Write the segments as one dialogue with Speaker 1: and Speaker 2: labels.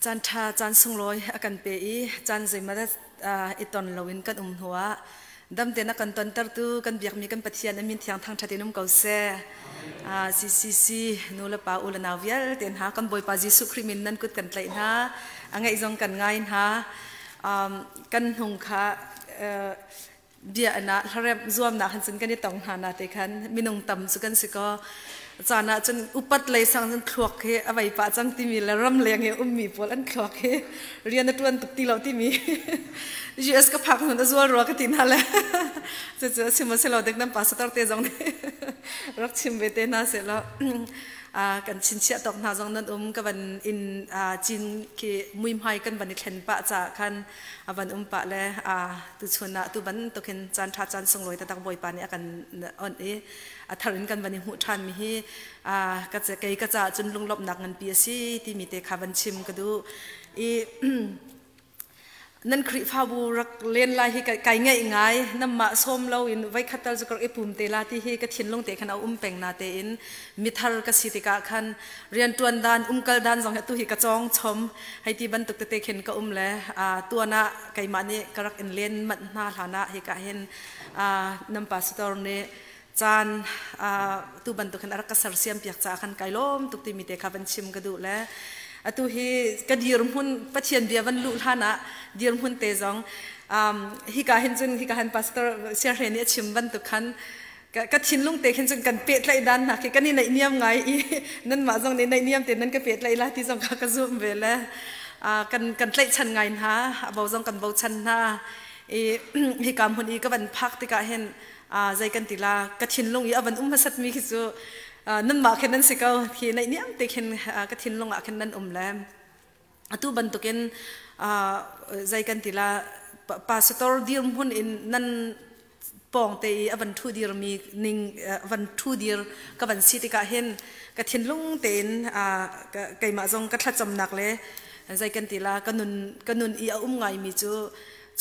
Speaker 1: จันทาจันสงลอยอากันเปย์จันใจมาได้อิตอนลวินกันหัวดำเตนักกันตอนตัดตู้กันเบียกมีกันปฏิญาณมินที่ทางชาตินุ่มเก่าเซ่ซีนูละป่าอุลนาวิลเตียนหากันบอยปาจิสุคริมินนั่นกุดกันไกลนะอังไงจงกันง่ายนะกันหงขาเบียนะทาร์บรวมนะฮันซินกันที่ต้องหานาเตคันมินงต่ำสุกันสิก็จานะจนอุปัตเลยสังจนคลอกเฮอวัยปะจังที่มีและรำเลียงเฮมีพลันคลอกเฮเรียนตัวตุกตีเราที่มีUS ก็พักหนุนตัวรัวกันที่นั่นแหละจะชิมเสร็จเราเด็กนั้นปัสตอร์เตจงเนี่ยรักชิมเวเตน่าเสร็จแล้วกันชินเชียตอกนาจงนั้นกันอินจีนที่มุยไฮกันบันเข็นปะจากกันบันปะเลยตุชนะตุบันตุเข็นจันทาจันสงลอยแต่ตักบอยปานี่กันอ่อนทารินกันบันหูทันมีฮีก็จะเกยก็จะจนลงลบหนักเงินปีซีที่มีเตคาบันชิมก็ดูนั่นคริฟาบูรักเล่นลายฮีไก่ง่ายง่ายน้ำมาส้มเราอินไว้ขัดตาจะกรอกปุ่มเตลาที่ฮีก็ทิ้งลงเตะขันเอาเป็งนาเตอินมิทาร์ก็สิติกาขันเรียนตัวนดานกัลดานสองเหตุฮีก็จ้องชมให้ที่บันตุกเตะเข็นก็เลยตัวน่ะไก่มานี่ก็รักอินเล่นมันน่าฐานะฮีก็เห็นน้ำปลาสตอร์นี่จานตัวบันตุกขันรักกษัตริย์เสียมเปียกจากขันไก่ล้มตุกตีมีเตะขับบันชิมก็ดูแลตัวฮีก็ดีรมุนปัจเจียนเบียวันลุท่านะดีรมุนเตจงฮีกาเห็นจนฮีกาเห็นพาสตอร์เชียร์เรนี่ชิมบันตุขันก็ทิ้งลงเตะเห็นจนกันเปียไหลดันนะคือกันนี่ในเนียมไงนั่นมาจงในเนียมเตนั่นก็เปียไหลละที่จงก็ซูมเวลกันไหลชันไงนะเบาจงกันเบาชันนะฮีกามคนอีก็บันพักที่กาเห็นใจกันติลาก็ทิ้งลงอีบันมาสัตมีคิดจูนั่นมาแค่นั้นสิเขาที่ในนี้เด็กเห็นก็ทิ้งลงแค่นั้นแล้วตัวบรรทุกเห็นใจกันทีละพาสตอร์ดีร์มุ่นอินนั่นปองเตยวันทูดีร์มีนิ่งวันทูดีร์ก็วันสิติกาเห็นก็ทิ้งลงเต็นไก่มาจงก็ทัดจำหนักเลยใจกันทีละก็นุนอีไงมี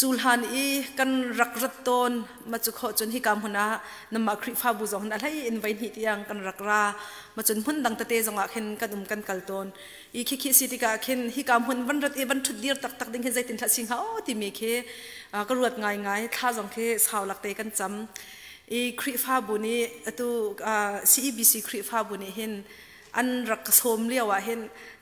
Speaker 1: จูลฮันอีกันรักรัตตนมาจุขจนที่กามหัวหน้านำมาคริฟาบุจงนั้นให้อินไว้หิตยังกันรักรามาจนพุ่นดังตะเตจงอาเข็นกันกันกัลตนอีคิสิติกาเข็นที่กามหันวันรัตเอวันทุดเดียร์ตักดิ่งเห็นใจตินทัดสิงหาที่มีเคก็รวดง่ายท่าจงเคสาวหลักเตกันจำอีคริฟาบุนี้ตัวCEBC คริฟาบุนี้เห็นอันรักสมเลี้ยวเห็น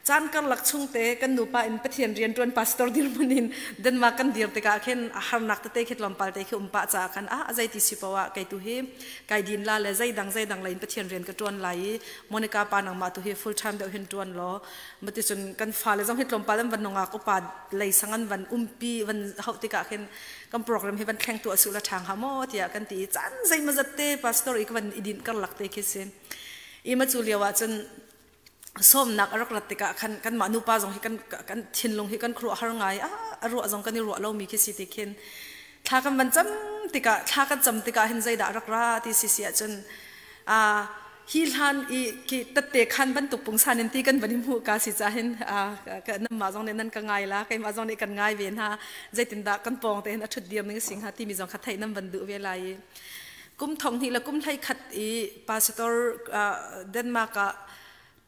Speaker 1: จานกันหลักชุงเตกันดูป่าอินปะเทียนเรียนจวนพาสตอร์ดิลมุนินเดินมากันเดียร์เตกาเข็นหานักเตะเข็ดลำปาเตะเข็มปะจากกันใจที่สิบว่าไก่ตุเฮไก่ดินลาและใจดังเลยอินปะเทียนเรียนกันจวนไหลโมนิกาปานังมาตุเฮfull timeเดียวเห็นจวนล้อมาติจนกันฟ้าเลยจังเห็ดลำปาแล้ววันนงอาก็ปาเลยสังกันวันปีวันเขาเตกาเข็นกันโปรแกรมให้วันแข่งตัวสุรทางหามอที่กันตีจานใจมาจัดเตะพาสตอร์อีกวันอิดินกันหลักเตะเข็ดเซนอีมาจูเลียวว่าจนส้มนักรักรัตติกะกันมานุปาจงให้กันทิ้งลงให้กันครัวหางไงรัวจงกันนี่รัวเรามีคิดสิติเข็นถ้ากันมันจำติกะถ้ากันจำติกะเห็นใจด่ารักราที่สิเสียจนฮิลฮันอีกิตัดเตะขันบรรทุกปุงสานินตีกันบันทิมูกาสิจะเห็นกันน้ำมาจงเนี่ยนั่นก็ง่ายละใครมาจงเนี่ยกันง่ายเวียนฮะใจตินดากันปองแต่เห็นชุดเดียวนึงสิงหาที่มีจงขัดไทยน้ำบรรดุเวลากุมทองที่ละกุมไทยขัดอีพาสตอร์เดนมาร์ก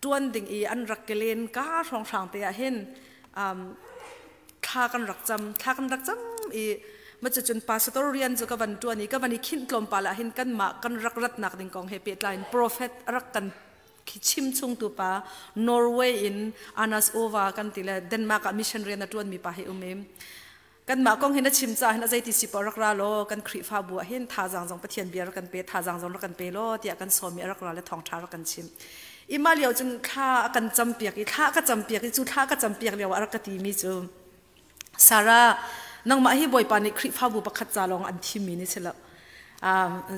Speaker 1: จวนดิ่งอีอันรักเกลียนก้าทองทางเตียเห็นท่ากันรักจำอีมันจะจนพาสตอร์เรียนจะกับวันจวนนี้ก็วันนี้ขินกลมปาละเห็นกันมากันรักรัตนักดิ่งกองเฮเปียตไลน์โปรเฟตรักกันชิมชงตัวปานอร์เวย์อินอานาสโอวากันติละเดนมาร์กมิชชันเรียนจวนมีปาเฮอุเมมกันมากองเห็นชิมจ่าเห็นใจที่สิบรักราโลกันคริฟาบัวเห็นท่าจางจงปะเทียนเบียร์กันเปท่าจางจงรักกันเปโลเตียกันสอมีรักราและทองท้ารักกันชิมอีมาเลียวจนท่ากันจำเปียกท่าก็จำเปียกจู่ท่าก็จำเปียกเลียวรักตีมีจู่สาระนังมาให้บ่อยปานิคริฟาบุปขัดจาลองอันที่มีนี่เสร็จแล้ว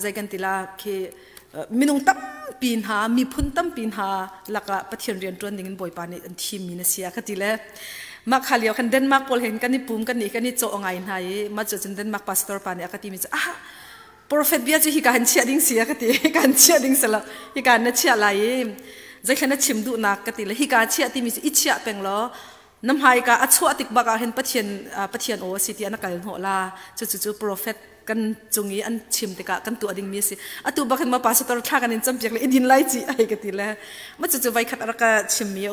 Speaker 1: ใจกันติลาคือมีนงตั้มปีนหามีพุ่นตั้มปีนหาหลักปะเทียนเรียนตัวนึงบ่อยปานิอันที่มีนี่เสียกันติละมาขาเลียวกันเดนมาร์กพอเห็นกันนี่ปุ่มกันนี่โจงไงไงมาจนเดนมาร์กพาสตอร์ปานิอันที่มีจู่โปรเฟตเบียจะฮิการเชียดิ้งเสียกันติฮิการเชียดิ้งเสร็จแล้วฮิการนั่นเชียอะไรใจแค่นั้นชิมดูนักกันติละฮิการเชียที่มีอิจฉาเป็นล้อน้ำหายกาอัดชัวติกบักเห็นปะเทียนโอสิที่อันนั้นกันหัวลาจู่โปรเฟตกันจุงอีอันชิมติกะกันตัวดิ่งมีสิอัตัวบักเห็นมาพาสตอร์ท่ากันจำเปียกเลยดินไล่จีไอ้กันติละมันจู่ไว้ขัดอะไรกันชิมมี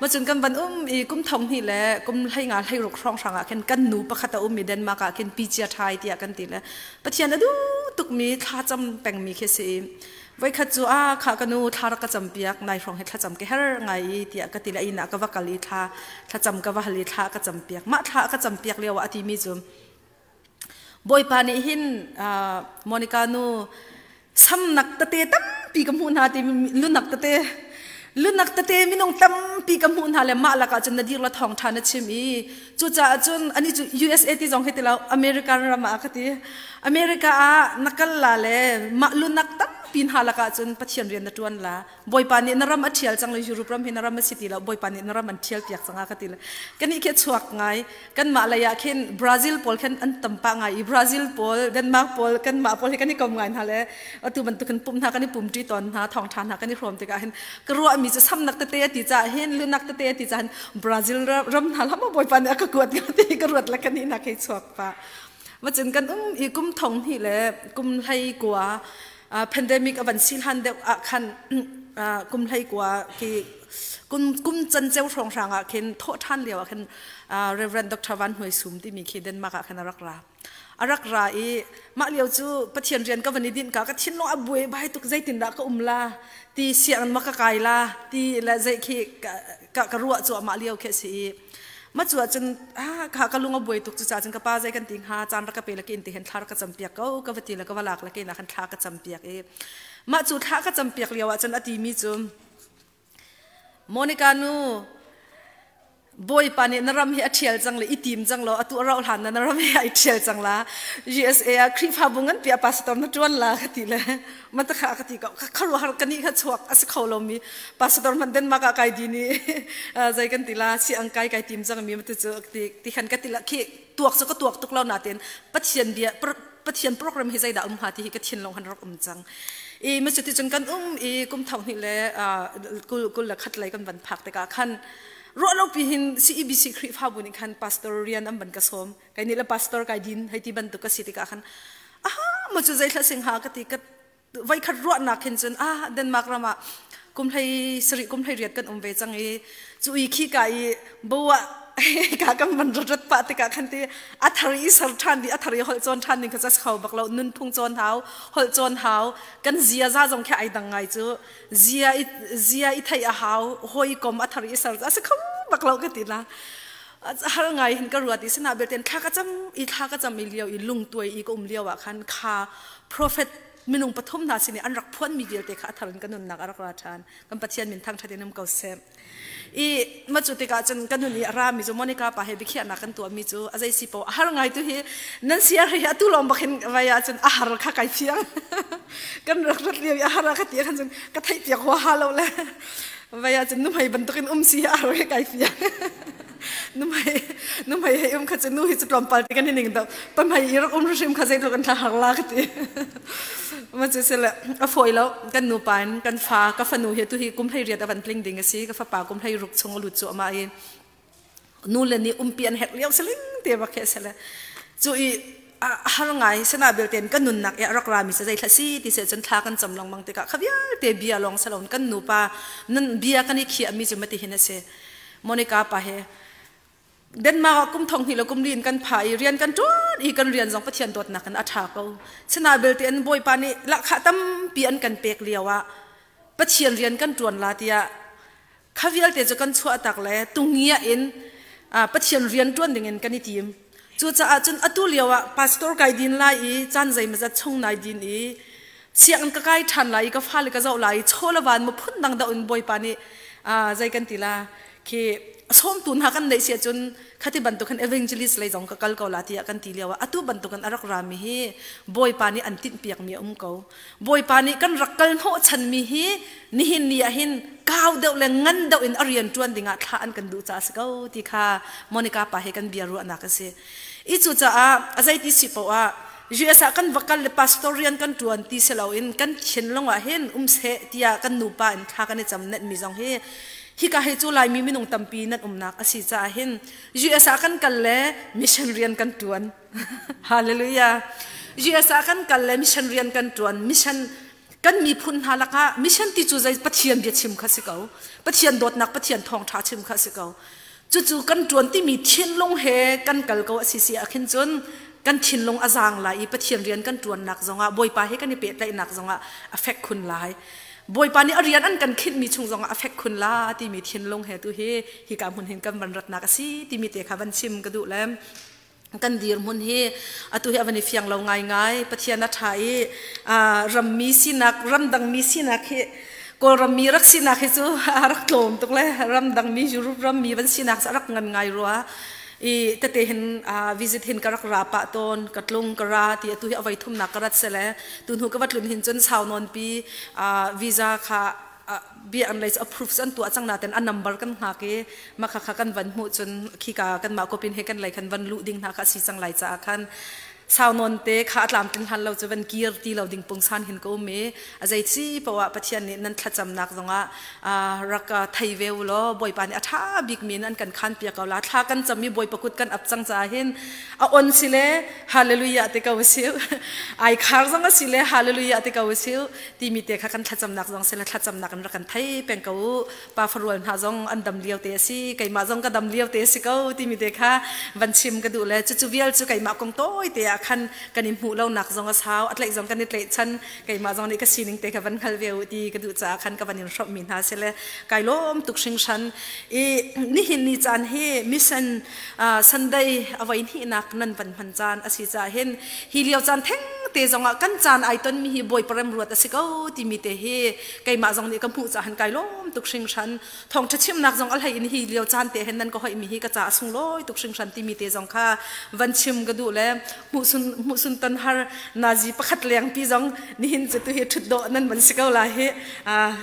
Speaker 1: มาจนกันบันอีกุมทองนี่แหละกุมให้งานให้รกครองสังกันกันหนูประคัตมีเดนมากกันปีเจียไทยเดียกันตีเลยปะเทียนดูตุกมีท่าจำแปงมีเคสีไว้ขัดจัวข้ากันนูท่ารักจำเปียกนายฟองให้ท่าจำแค่ไงเดียกันตีเลยอินักวักลีท่าจำกวักลีท่าก็จำเปียกมาท่าก็จำเปียกเรียกว่าอธิมิจุมบอยปานิหินโมนิกานูซ้ำนักตะเตตั้มปีกมูนาตีลุนักตะเตลุนักตะเตมินงตั้มปีกมูนาเลมาละกาจนนาดีละทองทานชิมีจู่จ้าจนอันนี้จู่ USA ที่จงให้ตีเราอเมริกันรามาคตีอเมริกานักลาเลมาลุนักตั้มปีนหาละกาจนปัจเจียนเรียนนัดวันละบอยปานินรำอัดเทียลจังเลยยุโรปรำเห็นรำมาสิตีเราบอยปานินรำมันเทียลเปียกจังอาคตีละกันนี่แค่ชวกไงกันมาเลยเข็นบราซิลพอลเข็นอันตั้มปะไงบราซิลพอลเดนมาร์กพอลกันมาพอลกันนี่กำไงฮะเลยตัวมันตัวกันปุ่มหากันนี่ปุ่มจีตอนหาทองทานหากันนี่พร้อมติกาเห็นกรัวมีจะซ้ำนักเตะตีจ่าเห็นลุนักเตะตีจ่าเห็นบราซิลรำหาแล้วมาบอยปานินก็กวดกันตีกรัวละกันนี่นักให้ชวกปะมาจนกันอีกุมทองนี่แหละกุมให้กว่าpandemic วันสิ้นหันเดียวคันกุมไทยกว่าที่กุมจันเจ้าทองสังเข็นโทษท่านเดียวเข็นReverend Dr. Van Hoi Sum ที่มีคีเดนมากขันรักราอีมาเลียวจูปะเทียนเรียนก็วันนี้ดินก็ทิ้งลงอบวยใบตุกใจตินดาก็ลาที่เสียงมากไกลลาที่ละใจคีกรัวจัวมาเลียวแค่สิมาจัวจนข้าก็ลุงอบวยตุกจุจ่าจนกระป้าใจกันติงหาจานรักเปลกินติเห็นทารกจำเปียกก็วันที่แล้วก็วันหลักแล้วกินนะขันทากจำเปียกมาจูทากจำเปียกเลียวจนอดีมีจูโมนิกานูบอยปานี่นรำเฮียเทียลจังเลยอีทีมจังเลยตัวเราหันนรำเฮียเทียลจังละ USA คลิปหาบุงันเปียปัสตอมนัดวันละกติเลยมันตะขากติก็ข้ารู้หากันนี่ข้าชวกอาศัยเขาลมีปัสตอมมันเดินมากไกลดีนี่ใจกันติละสิอังไกทีมจังมีมันจะเจอที่ขันกันติละขี้ตัวสก็ตัวตุกเราหนาเต็นปัจเจียนเบียปัจเจียนโปรแกรมให้ใจด่าหาที่กระเทียนลงหันรักจังมันจะติดจนกันกุมทองนี่แหละกูละคัดไหลกันบันพักแต่ก็ขันรอเราไปเห็น CEBC คลิปภาพบุญขันพาสตอร์เรียนอันบันกระสมไกนี่ละพาสตอร์ไกดินให้ที่บันตุกสิติกาขันมันจะใจทัศน์สิงหากติกไว้ขัดรอนักเห็นจนเดนมาร์กรามากุมไทยสริกุมไทยเรียนกันเวจังจุยขี้ไก่บัวกากำมันรถปะติกาขันที่อัธริสัรทันดีอัธริหอลจอนทันนี่ก็จะเขาบักเรานุนพุงจอนเท้าหอลจอนเท้ากันเสียซาจงแค่ไอ้ดังไงจูเสียอีไทยอาหาวหอยกลมอัธริสัรจะเขาบักเราก็ติดละหาไงเห็นกระรวดดิสนาเบลเตนข้าก็จำมีเลียวอีลุงตัวอีกเลียวอ่ะขันข้า prophet มินุงปฐมนาสินีอันรักพ้นมีเดียวแต่ข้าทารินกันนุนนักอรักราชานกันปัจเจียนมินทางทะเลน้ำเกาเซมมาจุดที่การจันกันนุนี่รามิจูโมนิกาปะเฮบิเขียนักกันตัวมิจูอาศัยสิปหาไงตัวเฮนั่นเสียเฮียตุลอมบักเห็นไว้จันอาหารข้าไก่เพียงกันรักเรียวอาหารข้าเตี้ยกันจันก็ไทยเปียกหัวฮาเราเลยไว้จันนุ่มให้บรรทุกเสียอาหารไก่เพียงนุ่มให้ข้าจะนุ่มให้จุดลมปาร์ตี้กันนิดหนึ่งแต่ปั๊มให้รักรู้ชิมข้าจะดูกันทางลากตีมันจะเสร็จแล้วฝอยแล้วกันนูปานกันฟ้ากับฝันนูเฮตุฮีกุมให้เรียดวันพลิงดิ่งสิกับฟ้าป่ากุมให้รุกชงลุดจั่วมาเองนู่นเลยนี่เปลี่ยนเห็ดเลี้ยวสลิงเตียบแค่เสร็จแล้วจุยหาไงสนาเบลเตนกันนุนนักรักรามิจะใจทัศน์ที่เสร็จจนทากันจำลองบางติกะขบีเตบียลองสลอนกันนูปานั่นเบียกันนี่ขี้มีจุมาติเห็นเสโมนิกาปะเฮเดนมาร์กกุมทองที่เรากุมเรียนกันผ่าเรียนกันจนอีกันเรียนจงปะเทียนตัวนักกันอัฐาเขาชนะเบลเตียนบอยปานี่ละข้าตั้มเปลี่ยนกันเปียกเลียวะปะเทียนเรียนกันจวนลาติยาข้าวิลเตจะกันชัวตักเลยตุงเงียอินปะเทียนเรียนจวนดิ่งกันนี่ทีมจู่จะจนอตุเลียวะพาสตอร์ไกดินไล่จันใจมันจะชงนายดินเสียงก็ใกล้ทันไล่ก็ฟ้าเลยก็เจ้าไล่โชละวันมาพุ่นดังดาวอินบอยปานี่ใจกันตีละคือส้มตุนหากันได้เสียจนข้าที่บรรทุกันเอเวนเจลิสเลยจงกัลเกาลาที่กันทีเลียวว่าตุบรรทุกันอรักรามีฮีบอยปานี่อันติดเปียกมีเกาบอยปานี่กันรักกันโหชันมีฮีนี่หินนี่หินก้าวเดาแรงงั้นเดาอินอารียนจวนดิ่งท่าอันกันดูจ้าสกาวที่ข้าโมนิกาปาให้กันเบียรุอันนักเสียอีจุจ้าอาศัยที่สิปว่ายูเอสกันวักกันเลปาสตอรียนกันจวนที่เสลาอินกันเช่นลงว่าเห็นเสที่กันนูปาอินท่ากันจำเน็ตมีจงฮีฮิกาเฮจูไลมีมินุงตัมปีนัดนักอาศิจ้าเห็นยูเอสกันกันเล่มิชันเรียนกันจวนฮาเลลูยายูเอสกันกันเล่มิชันเรียนกันจวนมิชัน กันมีพุนหาละค่ะมิชันติจูใจปะเทียนเบียชิมข้าสิเกาปะเทียนโดดนักปะเทียนทองท้าชิมข้าสิเกาจู่ๆกันจวนที่มีเทียนลงเฮกันกัลเกาสิเสียขึ้นจนกันทินลงอาจางไหลปะเทียนเรียนกันจวนหนักจงอ่ะบอยปาให้กันนี่เปะได้หนักจงอ่ะaffect คุณหลายบอยปานี่เรียนอันกันคิดมีชงจงอ่ะaffect คุณลาที่มีเทียนลงเฮตุเฮฮิกามุนเห็นกันบรรลัดนักสิที่มีเตะขาวันชิมกระดูแลกันดีรมุนเฮอตุเฮวันนี้เฟียงเราง่ายๆปะเทียนนัทไทยรำมีสินักรำดังมีสินักเฮก็รำมีรักสินักเฮจูรักโลมตุกเลยรำดังมีจุรุรำมีวันสินักสักเงินง่ายรัวแต่เห็นvisit เห็นกระราปะตอนกัดลงกระที่ตุเฮเอาไว้ทุ่มนักกระเสลตุนหูกวัดลุนเห็นจนชาวนอนปีวีซ่าค่ะเบียอันไรจะ approve สันตัวจังนาเต็นอัน number กันหาเกมาค่ะกันวันหูจนขี้กากันมาก็เป็นให้กันไรกันวันลุดิ่งหาค่ะสีจังไรจะกันชาวนนเตะขาตามตินหันเราจะวันเกียร์ตีเราดิ่งปงสันเห็นก็เมอาใจที่เพราะว่าปัจจัยนี้นั่นทัดจำนักตรงอ่ะรักไทยเวลล้อบอยปานท้าบิ๊กมีนั่นกันขันเปียกเอาละท้ากันจะมีบอยประกุดกันอับจังใจเห็นอ่อนสิเลฮาเลลูยาเตกาวสิวไอคาร์จังสิเลฮาเลลูยาเตกาวสิวที่มีเตะขากันทัดจำนักตรงเสร็จทัดจำนักกันรักกันไทยเป็นเกาปาฟรวนหาจงอันดำเลี้ยวเตะสิไก่มาจงก็ดำเลี้ยวเตะสิเกาที่มีเตะขาวันชิมก็ดูแลจู่ๆเวลจู่ไก่มากงโต้เตะขันกันอิมหูเราหนักจงอาเช้าอะไรจงกันนิดเล็กฉันไก่มาจงนี่ก็สิ่งเตะกับวันคัลเวลดีก็ดูจากขันกับวันนี้ชอบมินหาเสร็จไก่ล้มตุกชิงฉันนี่เห็นนี่จานเฮมิสันสันได้เอาไว้ที่นักนั่นวันพันจานอาศิจาเห็นฮิเลียวจานเท่งเตะจงกันจานไอต้นมีฮิบอยประเมรวดอาศิเก้าที่มีเตะเฮไก่มาจงนี่ก็หูจานไก่ล้มตุกชิงฉันทองชิมนักจงอะไรอินฮิเลียวจานเตะเห็นนั่นก็ให้มีฮิกระจาสุงลอยตุกชิงฉันที่มีเตะจงค่ะวันชิมก็ดูแลมุสุนตันฮาร์นาจีประคัดเลี้ยงพี่จงนี่เห็นจะตัวเฮทุดโดนั่นมันสิเก้าลายเฮ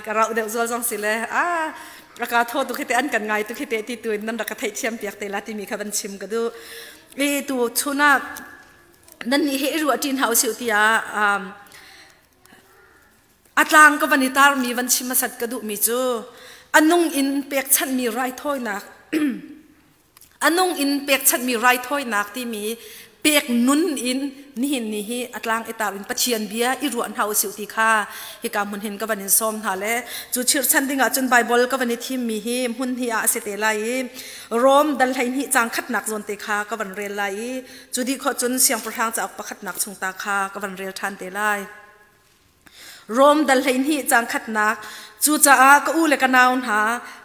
Speaker 1: กระเราเดี๋ยวจจงสิเลยรักาโทษตุกเฮเตอันกันไงตุกเฮเตที่ตัวนั่นรักาไทยเชียมเปียกเตลาที่มีขบันชิมก็ดูตัวชุน่านั่นนี่เฮรัวจีนเฮาสิวที่อัตลางก็วันนี้ตามีวันชิมสัตก็ดูมีจูอันนุ่งอินเปียกชันมีไรถ้อยนักอันนุ่งอินเปียกชันมีไรถ้อยนักที่มีเปียกนุนอินนี่เห็นนี่ฮิอัตลางไอตาอินปัจเจียนเบียอิรวนเฮาสิวติค่าฮิกามุนเห็นกับวันนี้ซ้อมหาและจุดเชื่อชันดิ่งจนไบเบิลกับวันนี้ที่มีฮิมุนฮิอาเสตไลโรมดัลไลน์ฮิจางขัดหนักจนเตค่ากับวันเรลไลจุดที่ขอจนเสียงประทางจะออกประขัดหนักชงตาค่ากับวันเรลทันเตไลโรมดัลไลน์ฮิจางขัดหนักจู่จ้าก็อูเล็กนาวน์หา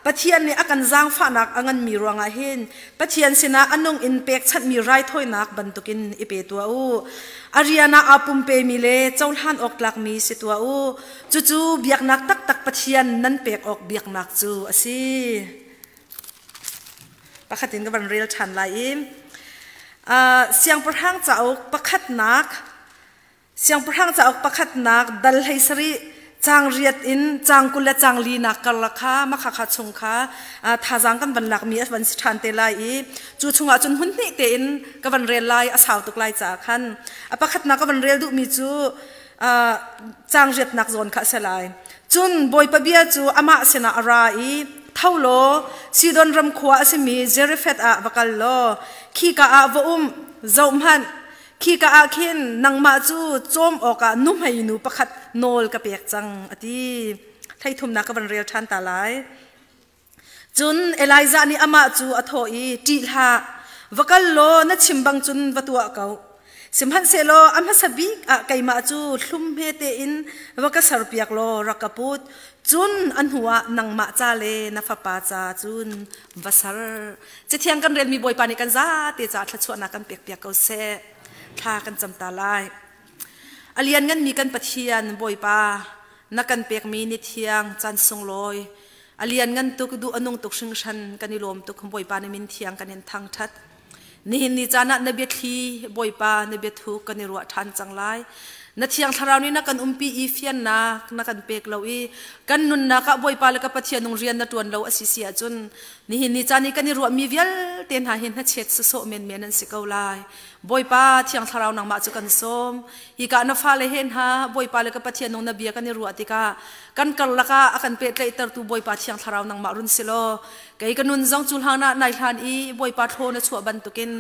Speaker 1: ปะเทียนนี่อากันจางฟ้านักอังันมีรวงอาเห็นปะเทียนสินะอันนงอินเป็กชัดมีไรถ้อยนักบรรทุกินอิเปตัวอูอารียนาอาปุมเปมิเลเจ้าหันออกหลักมีสิตัวอูจู่ๆเบียกนักตักปะเทียนนั้นเป็กออกเบียกนักจู่อสิปะขัดตินกับบันเรียลชันไลน์เสียงประทังจะออกปะขัดนักเสียงประทังจะออกปะขัดนักดัลไฮสรีจางเรียดอินจางกุลจางลีนักกลค่ามาขัดชงค่าท่าจางกันบันหลักมีวันสิทันเตไลจู่ชงจนหุ่นนี่เตอินกับวันเรียลไลอาสาวตุกไลจากขันปะขัดนักกับวันเรียลดูมีจู่จางเรียดนักโซนข้าเสลายจุนบอยปะเบียจู่อามาเสนาอะไรเท่าโลซีดอนรำขวาสิมีเจริเฟตอาบักลโลขี้กะอาวจอมหันขี้กะอาคินนังมาจูโจมออกนุ่มให้นูประคัดโนลกระเปียกจังอดีไทยทุ่มนักกับวันเรียลชันตาไลจุนเอลิซานี่อามาจูอโทอีจีลาวักลโลนัดชิมบังจุนวัตัวเก่าสิมหันเซโลอามาสบิกไก่มาจูลุ่มเฮเตอินวักสารเปียกโลรักกปุดจุนอันหัวนังมาจาเลนัฟปาจาจุนวัสารจะเทียงกันเรียนมีบอยปานิกันซาเตจาทัดชวนักกันเปียกเปียกเกาเซท่ากันจำตาลายอเลียนงั้นมีกันปะเทียนบอยปานักกันเปียกมีนิเทียงจันทรงลอยอเลียนงั้นตุกดูอนงตุกชิงชันกันนิลมตุกบอยปาในมินเทียงกันยันทางทัดนี่หินนี่จานะนเบียทีบอยปานเบียทุกกันนิรัวทันจังไลนัดเทียงทาราวนี้นักกันปีอีเฟียนนักกันเปียกเราอีกันนุนนักบอยปาและกับปะเทียนนงเรียนนัดวันเราอสิเสียจนนี่หินนี่จานี่กันนิรัวมีเวลเตียนหาเห็นนัดเช็ดโซเมนเมนันสิเกาไล boy pa thiang tharau nang ma chu kan som hi ka na fa le hen ha boy pa le ka pathian nong na bia kan ni ruati ka kan kal laka akan pe tlei tar tu boy pa thiang tharau nang ma run silo kai kanun zong chul hana nai hlan i boy pa tho na chu ban tukin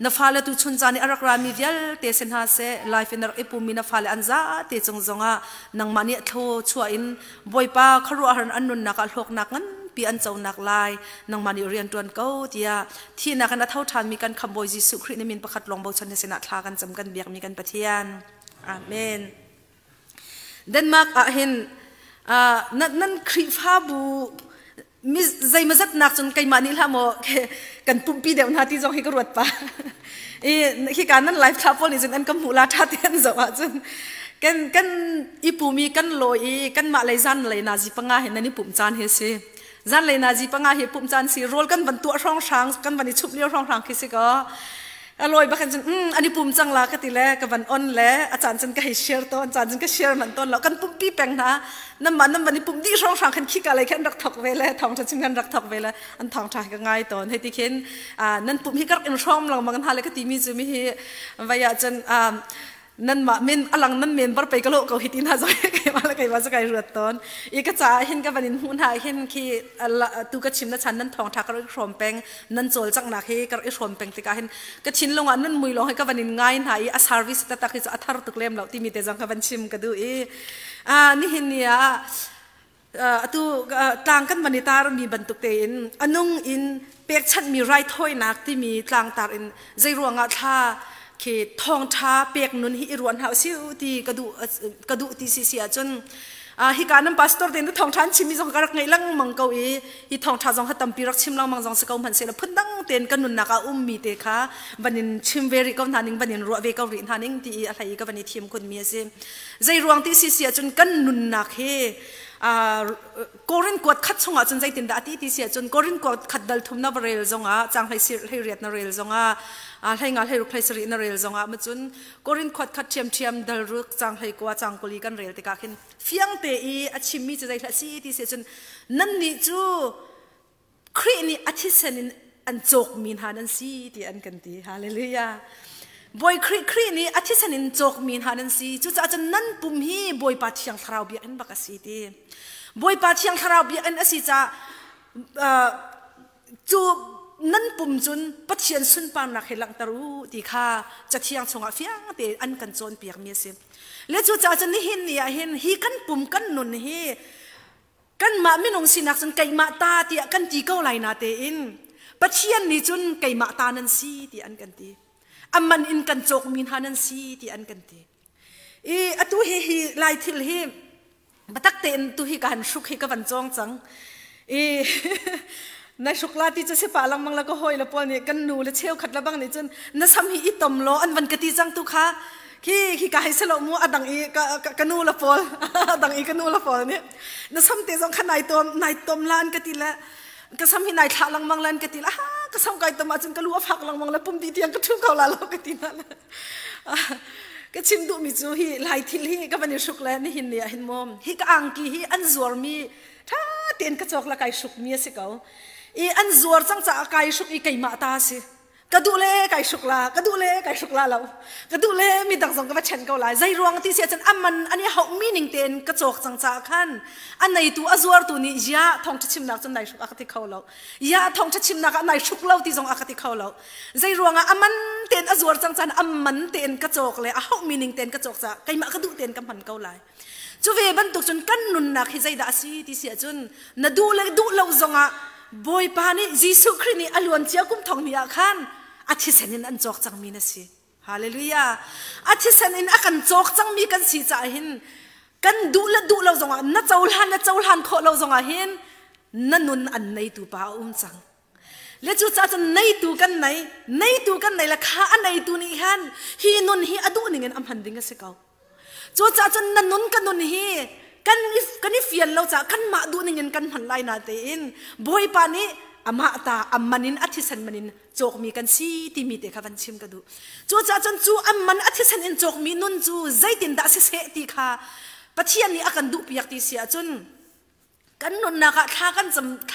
Speaker 1: na fa le tu chun chani arak rami vial te sen ha se life in ipumi na fa le anja te chong zonga nang mani tho chua in boy pa kharu han annun na ka hlok nak ngan pi an chau nak lai nang mani rian tuan ko tia thi na kan thau than mi kan khamboi jisu khri min pakhat long bo chan sena thla kan cham kan biak mi kan pathian amen denmark a hin nan khri pha bu mi zai mazat nak chun kai mani la mo kan pumpi de na ti jong hi ka ruat pa e hi kan nan life thapol ni jun an kam hula tha ten zo a chun kan ipumi kan loi kan ma lai zan lai na ji panga hen ni pum chan he se zan lai na ji panga he pum chan si rol kan ban tu rong sang kan ban ni chup ni rong rang ki se ko aloi ba kan chun ani pum chang la ka ti le ka ban on le a chan chen ka hi share to chan chen ka share man ton lo kan pum pi peng na nam ban ni pum di rong rang kan ki ka lai kan rak thok ve le thong cha chin kan rak thok ve le an thong tha ka ngai ton he ti khen nan pum hi kar in rom lang mang ha le ka ti mi chu mi hi va ya chen nan ma men alang nan men bar pe kalo ko hitin ha zo kai wala kai wa kai ruat ton I ka cha hin ka banin hun ha hin ki tu ka chim na chan nan thong tha ka rom peng nan chol chak na he ka rom peng ti ka hin ka chin long an nan mui long he ka banin ngai na I a service ta ta ki athar tu klem lo ti mi te jang ka ban chim ka du ni hin ya tu tang kan mani tar mi ban tuk te in anung in pek chat mi right hoi nak ti mi tlang tar in zai ruanga tha ke thong tha pek nun hi ruan hau siu ti kadu ti si sia chun hi kanam pastor den thong than chimi jong karak ngai lang mang ko hi thong tha jong hatam pirak chim lang mang jong se ko man se la phundang ten kanun na ka mi te kha banin chim veri ko naning banin ro ve ko ri naning ti a thai ka bani thim kun mi se zai ruang ti si sia chun kan nun na he korin kot khat chunga chun zai tin da ti sia chun korin kot khat dal thum na rel zonga chang hai sir hai riat na rel zonga hai ngal hai ru khai sri na rel zonga ma chun korin khot khat thiam dal ruk chang hai kwa chang koli kan rel te ka khin fiang te I achim mi chai thla si ti se chun nan ni chu khri ni athisen in an chok min hanan si ti an kan ti hallelujah boy khri ni athisen in chok min hanan si chu cha chan nan pum hi boy pa thiang tharau bi an baka si ti boy pa thiang tharau bi an asi cha chu nan pum chun pathian sun pan na khelang taru ti kha chathiang chunga fiang te an kan chon piak mi se le chu cha chan ni hin ni a hin hi kan pum kan nun hi kan ma minong sinak chun kai ma ta ti kan ti ko lai na te in pathian ni chun kai ma ta nan si ti an kan ti amman in kan chok min hanan si ti an kan ti atu hi lai thil hi batak ten tu hi kan shuk hi ka van chong chang na shukla ti se palang mang la ko hoi la pol ni kan nu le cheu khat la bang ni chun na sam hi itom lo an van ka ti chang tu kha ki ka se lo mu adang ka nu la pol adang ka nu la pol ni na sam te jong khanai tom lan ka ti la ka sam hi nai thla lang mang lan ka ti la ka sam kai tom a chun ka lu phak lang mang la pum ti tiang ka thu ka la lo ka ti na ka chim du mi chu hi lai thil hi ka bani shukla ni hin ni hin mom hi ka ang ki hi an zuar mi tha ten ka chok la kai shuk mi se ka an zuar chang cha kai shuk I kai ma ta se kadule kai shukla lo kadule mi dang jong ka chen ko lai zai ruang ti se chan amman ani hau meaning ten ka chok chang cha khan an nei tu azuar tu ni ya thong chim nak chan nai shuk akati khau lo ya thong chim nak nai shuk lo ti jong akati khau lo zai ruang aman ten azuar chang chan amman ten ka chok le a hau meaning ten ka chok cha kai ma ka du ten ka man ko lai chu ve ban tuk chun kan nun nak hi zai da si ti se chun na du lo zonga boy pani jisu khrini alwan chia kum thong nia khan athisanin an chok chang mi na si hallelujah athisanin akan chok chang mi kan si cha hin kan du lo zonga na chaul han kho lo zonga hin nanun an nei tu pa chang le chu cha chan nei tu kan nei la kha an nei tu ni han hi nun hi adu ningen am han dinga se kau chu cha chan nanun kan nun hi kan fian lo cha kan ma du ningen kan han lai na te in boy pa ni ama ta ammanin athisan manin chok mi kan si ti mi te khavan chim ka du chu cha chan chu amman athisan in chok mi nun chu zaitin da se ti kha pathian ni akan du piak ti sia chun kan nun na ka tha kan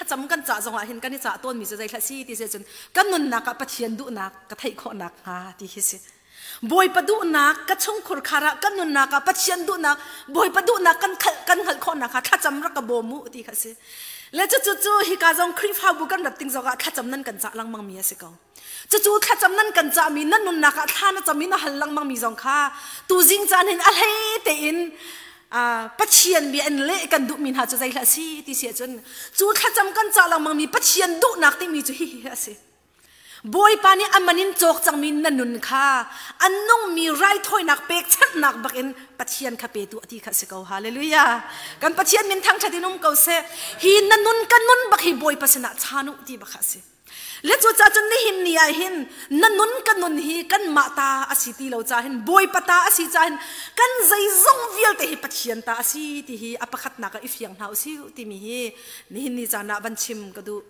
Speaker 1: cham kan cha zonga hin kan ni cha ton mi zai thla si ti se chun kan nun na ka pathian du na ka thai kho na ha ti hi se boy padu nak ka chung khur khara kan nun nak pathian du nak boy padu nak kan hal khon nak tha cham ra ka bomu ti kha se le chu hi ka jong khri fa bu kan rating zoga tha cham nan kan cha lang mang mi ase ko chu tha cham nan kan cha mi nan nun nak tha na cham na hal lang mang mi jong kha tu jing chan hin al he te in pathian bi an le kan du min ha chu zai la si ti se chun chu tha cham kan cha lang mang mi pathian du nak ti mi chu hi ase boy pani amanin chok chang min nanun kha annong mi right hoi nak pek chat nak bakin pathian kha pe tu ati kha se ko hallelujah kan pathian min thang thatinum ko se hi nanun kanun bak hi boy pasana chanu ti bakha se le chu cha chun ni hin ni a hin nanun kanun hi kan mata asiti lo cha hin boy pata asi cha hin kan zai zong vial te hi pathian ta asi ti hi apakhat na ka ifyang hau si ti mi hi ni hin ni jana ban chim ka du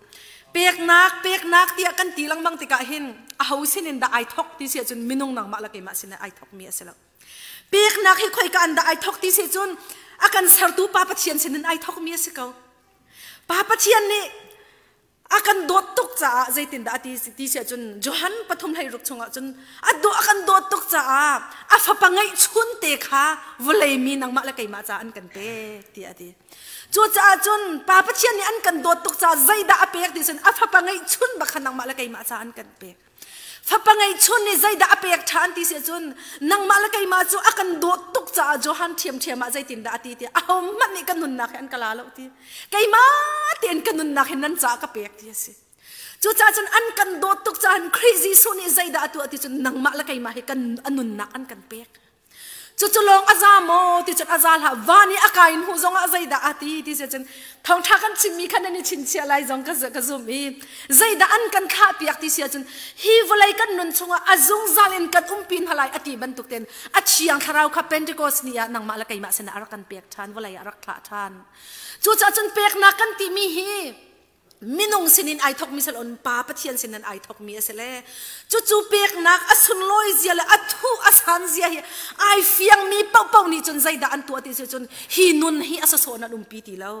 Speaker 1: pek nak ti akan tilang bang tika hin a hausin in da ai thok ti se chun minung nang ma la ke ma sin ai thok mi asela pek nak hi khoi ka an da ai thok ti se chun akan sartu pa pathian sin ai thok mi asiko pa pathian ni akan dot tuk cha zaitin da ti se chun johan pathum lai ruk chunga chun adu akan dot tuk cha a fa pangai chun te kha volei mi nang ma la ke ma cha an kan te ti ati chu cha chun pa pathian ni an kan dot tuk cha zaida apek ti sen afa pangai chun ba khanang ma la kai ma cha an kan pek fa pangai chun ni zaida apek than ti se chun nang ma la kai ma chu akan dot tuk cha johan thiam ma zaitin da ati ti aw man ni kan nun na khan kala lo ti kai ma ten kan nun na khan nan cha ka pek ti se chu cha chun an kan dot tuk cha an crazy so ni zaida atu ati chun nang ma la kai ma he kan anun na an kan pek chuchulong azamo ti chan azal ha wani akain hu zonga zaida ati ti se chen thong tha kan chimi khan ani chin chia lai zong ka zumi zaida an kan kha piak ti se chen hi volai kan nun chunga azung zalin kan umpin halai ati ban tuk ten achiang tharau kha pentecost nia nang ma la kai ma sen arakan pek than volai arak thla than chu cha chen pek na kan ti mi hi minung sinin ai thok misal on pa pathian sinan ai thok mi asele chu pek nak asun loi zia le athu asan zia hi ai fiang mi pau ni chun zaida an tu ati se chun hi nun hi asa so na umpi ti lo